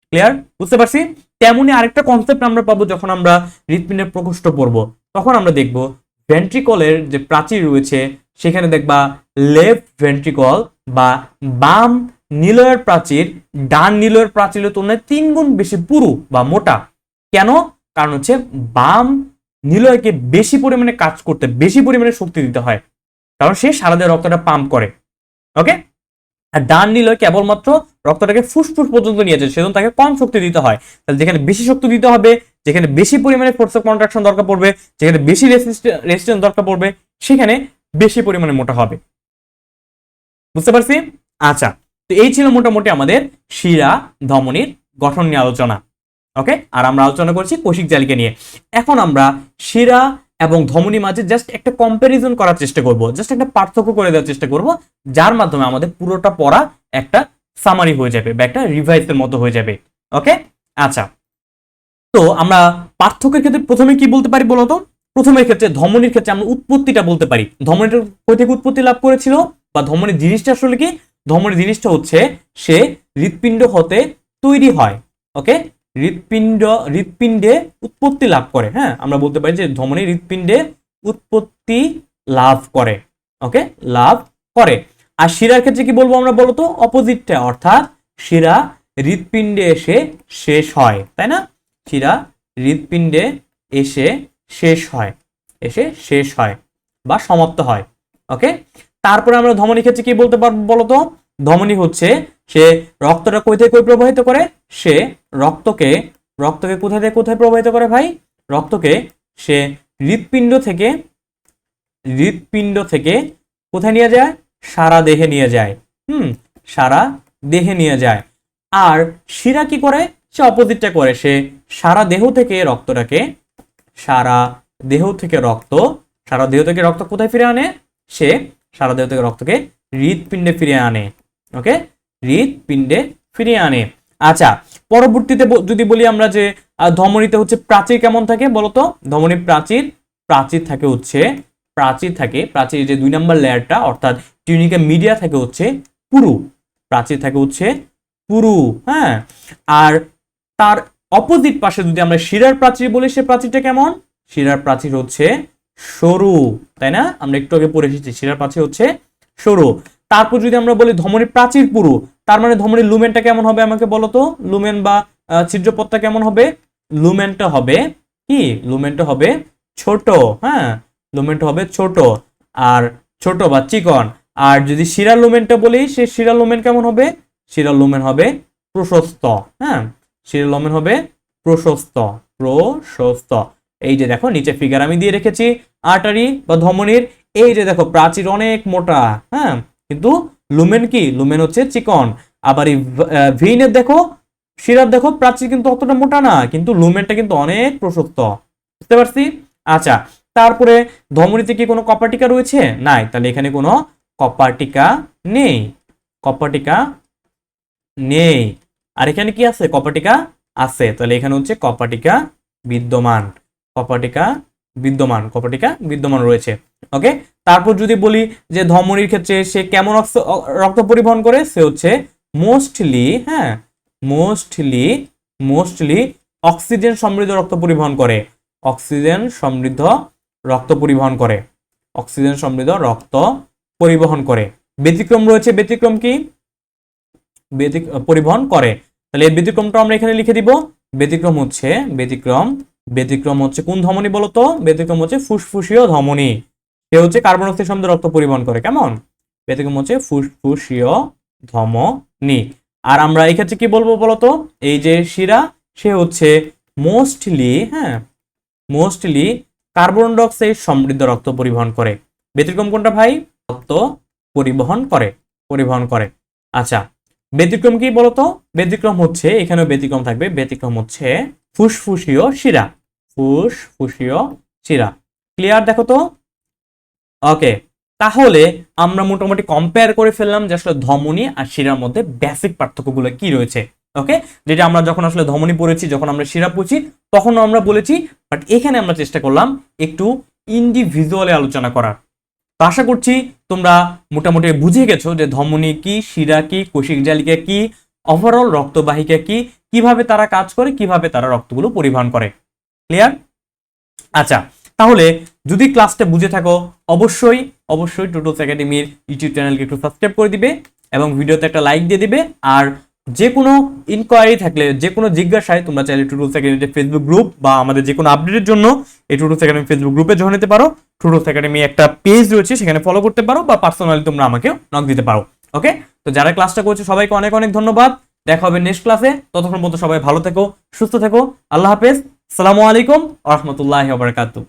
ক্লিয়ার? বুঝতে পারছি? তেমনি আরেকটা কনসেপ্ট আমরা পাবো যখন আমরা হৃৎপিণ্ডের প্রকোষ্ঠ পড়বো, তখন আমরা দেখবো ভেন্ট্রিকলের যে প্রাচীর রয়েছে সেখানে দেখবা লেফট ভেন্ট্রিকল বা বাম নিলয়ের প্রাচীর ডান নিলয়ের প্রাচীরের তুলনায় 3 গুণ বেশি পুরু বা মোটা। কেন? কারণ হচ্ছে বাম নিলয়কে বেশি পরিমাণে কাজ করতে, বেশি পরিমাণে শক্তি দিতে হয়, কারণ সে সারা দিয়ে রক্তটা পাম্প করে। ওকে, আর ডান নিলয় কেবলমাত্র রক্তটাকে ফুসফুস পর্যন্ত নিয়ে যায়, সেজন্য তাকে কম শক্তি দিতে হয়। তাহলে যেখানে বেশি শক্তি দিতে হবে, যেখানে বেশি পরিমাণে ফোর্স অফ কন্ট্রাকশন দরকার পড়বে, যেখানে বেশি রেজিস্ট্যান্স দরকার পড়বে, সেখানে বেশি পরিমাণে মোটা হবে। বুঝতে পারছি? আচ্ছা, তো এই ছিল মোটামুটি আমাদের শিরা ধমনীর গঠন নিয়ে আলোচনা। ওকে, আর আমরা আলোচনা করছি কোষিক জালিকা নিয়ে। এখন আমরা শিরা এবং ধমনী মাঝে জাস্ট একটা কম্পারিজন করার চেষ্টা করব, জাস্ট একটা পার্থক্য করে দেওয়ার চেষ্টা করব, যার মাধ্যমে আমাদের পুরোটা পড়া একটা সামারি হয়ে যাবে বা একটা রিভাইসের মতো হয়ে যাবে। ওকে, আচ্ছা, তো আমরা পার্থক্যের ক্ষেত্রে প্রথমে কি বলতে পারি বলতো? প্রথমের ক্ষেত্রে ধমনীর ক্ষেত্রে আমরা উৎপত্তিটা বলতে পারি। ধমনীটা কই থেকে উৎপত্তি লাভ করেছিল, বা ধমনীর জিনিসটা আসলে কি? ধমনীর জিনিসটা হচ্ছে সে হৃৎপিণ্ড হতে তৈরি হয়। ওকে, হৃৎপিণ্ডে উৎপত্তি লাভ করে। হ্যাঁ, আমরা বলতে পারি যে ধমনী হৃৎপিণ্ডে উৎপত্তি লাভ করে। ওকে, লাভ করে। আর শিরার ক্ষেত্রে কি বলবো আমরা বলতো? অপোজিটটা, অর্থাৎ শিরা হৃৎপিণ্ডে এসে শেষ হয়, তাই না? শিরা হৃৎপিণ্ডে এসে শেষ হয়, বা সমাপ্ত হয়। ওকে, তারপরে আমরা ধমনী ক্ষেত্রে কি বলতে পারবো বলতো? ধমনী হচ্ছে সে রক্তটা কই থেকে কই প্রবাহিত করে? সে রক্তকে কোথায় থেকে কোথায় প্রবাহিত করে ভাই? রক্তকে সে হৃৎপিণ্ড থেকে কোথায় নিয়ে যায়? সারা দেহে নিয়ে যায়। সারা দেহে নিয়ে যায়। আর শিরা কি করে? সে অপোজিটটা করে, সে সারা দেহ থেকে রক্ত কোথায় ফিরে আনে? সে সারা দেহ থেকে রক্তকে হৃৎপিণ্ডে ফিরিয়ে আনে। ওকে, হৃৎপিণ্ডে ফিরিয়ে আনে। আচ্ছা, পরবর্তীতে যদি বলি আমরা যে ধমনীতে হচ্ছে প্রাচীর কেমন থাকে বলতো? ধমনীর প্রাচীর থাকে যে 2 নম্বর লেয়ারটা, অর্থাৎ টিউনিকা মিডিয়া থাকে হচ্ছে পুরু, প্রাচীর থাকে হচ্ছে পুরু। হ্যাঁ, আর তার অপোজিট পাশে যদি আমরা শিরার প্রাচীর বলি, সে প্রাচীরটা কেমন? শিরার প্রাচীর হচ্ছে সরু, তাই না? আমরা একটু আগে পড়ে এসেছি শিরার প্রাচীর হচ্ছে সরু। তারপর যদি আমরা বলি ধমনীর প্রাচীর পুরু, তার মানে ধমনীর লুমেনটা কেমন হবে আমাকে বলো তো? লুমেন বা ছিদ্রপথটা কেমন হবে? লুমেনটা হবে ছোট। হ্যাঁ, লুমেনটা হবে ছোট আর ছোট বা চিকন। আর যদি শিরার লুমেনটা বলি, সে শিরার লুমেন কেমন হবে? শিরার লুমেন হবে প্রশস্ত। হ্যাঁ, শিরার লুমেন হবে প্রশস্ত। এই যে দেখো নিচে ফিগার আমি দিয়ে রেখেছি আর্টারি বা ধমনীর। এই যে দেখো প্রাচীর অনেক মোটা, হ্যাঁ, কিন্তু লুমেন কি? লুমেন হচ্ছে চিকন। আবার এই ভেইনের দেখো, শিরার দেখো প্রাচীর কিন্তু অতটা মোটা না, কিন্তু লুমেনটা কিন্তু অনেক প্রশস্ত। বুঝতে পারছি? আচ্ছা, তারপরে ধমনীতে কি কোনো কপার টিকা রয়েছে? নাই, তাহলে এখানে কোনো কপাটিকা নেই, কপাটিকা নেই। আর এখানে কি আছে? কপাটিকা আছে, তাহলে এখানে হচ্ছে কপাটিকা বিদ্যমান, কপাটিকা বিদ্যমান, কপাটিকা বিদ্যমান রয়েছে। ওকে, তারপর যদি বলি যে ধমনীর ক্ষেত্রে সে কেমন রক্ত পরিবহন করে, সে হচ্ছে মোস্টলি, হ্যাঁ মোস্টলি অক্সিজেন সমৃদ্ধ রক্ত পরিবহন করে, অক্সিজেন সমৃদ্ধ রক্ত পরিবহন করে, অক্সিজেন সমৃদ্ধ রক্ত পরিবহন করে। ব্যতিক্রম রয়েছে, ব্যতিক্রম কি? পরিবহন করে, তাহলে এর ব্যতিক্রমটা আমরা এখানে লিখে দিব। ব্যতিক্রম হচ্ছে ব্যতিক্রম হচ্ছে কোন ধমনী বলতো? ব্যতিক্রম হচ্ছে ফুসফুসীয় ধমনী, সে হচ্ছে কার্বন ডাইঅক্সাইড সমৃদ্ধ রক্ত পরিবহন করে। কেমন? ব্যতিক্রম হচ্ছে ফুসফুসীয় ধমনী। আর আমরা এই ক্ষেত্রে কি বলবো বলতো? এই যে শিরা, সে হচ্ছে মোস্টলি, মোস্টলি কার্বন ডাইঅক্সাইড সমৃদ্ধ রক্ত পরিবহন করে। ব্যতিক্রম কোনটা ভাই? রক্ত পরিবহন করে। আচ্ছা, ব্যতিক্রম কি বলতো? ব্যতিক্রম হচ্ছে, এখানেও ব্যতিক্রম থাকবে, ব্যতিক্রম হচ্ছে ফুসফুসীয় শিরা, ফুসফুসীয় শিরা। ক্লিয়ার? দেখো তো। ওকে, তাহলে আমরা মোটামুটি কম্পেয়ার করে ফেললাম যে আসলে ধমনী আর শিরার মধ্যে বেসিক পার্থক্যগুলো কি রয়েছে। ওকে, যেটা আমরা যখন আসলে ধমনী পড়েছি, যখন আমরা শিরা পড়ছি, তখন আমরা বলেছি, বাট এখানে আমরা চেষ্টা করলাম একটু ইন্ডিভিজুয়ালি আলোচনা করার। তো আশা করছি তোমরা মোটামুটি বুঝে গেছো যে ধমনী কি, শিরা কি, কোষিক জালিকা কি, ওভারঅল রক্তবাহিকা কি, কিভাবে তারা কাজ করে, কিভাবে তারা রক্তগুলো পরিবহন করে। ক্লিয়ার? আচ্ছা, তাহলে যদি ক্লাসটা বুঝে থাকো, অবশ্যই টুটলস একাডেমির ইউটিউব চ্যানেলকে একটু সাবস্ক্রাইব করে দিবে এবং ভিডিওতে একটা লাইক দিয়ে দিবে। আর যে কোনো ইনকোয়ারি থাকলে, যে কোনো জিজ্ঞাসায় তোমরা চাইলে টুটলস একাডেমির ফেসবুক গ্রুপ বা আমাদের যে কোনো আপডেটের জন্য এই টুটলস একাডেমি ফেসবুক গ্রুপে জয়েন হতে পারো। টুটলস একাডেমি একটা পেজ রয়েছে, সেখানে ফলো করতে পারো, বা পার্সোনালি তোমরা আমাকেও নক দিতে পারো। ওকে, তো যারা ক্লাসটা করছে সবাইকে অনেক অনেক ধন্যবাদ। দেখা হবে নেক্সট ক্লাসে, ততক্ষণ পর্যন্ত সবাই ভালো থেকো, সুস্থ থেকো। আল্লাহ হাফেজ, আসসালামু আলাইকুম ওয়া রাহমাতুল্লাহি ওয়া বারাকাতুহু।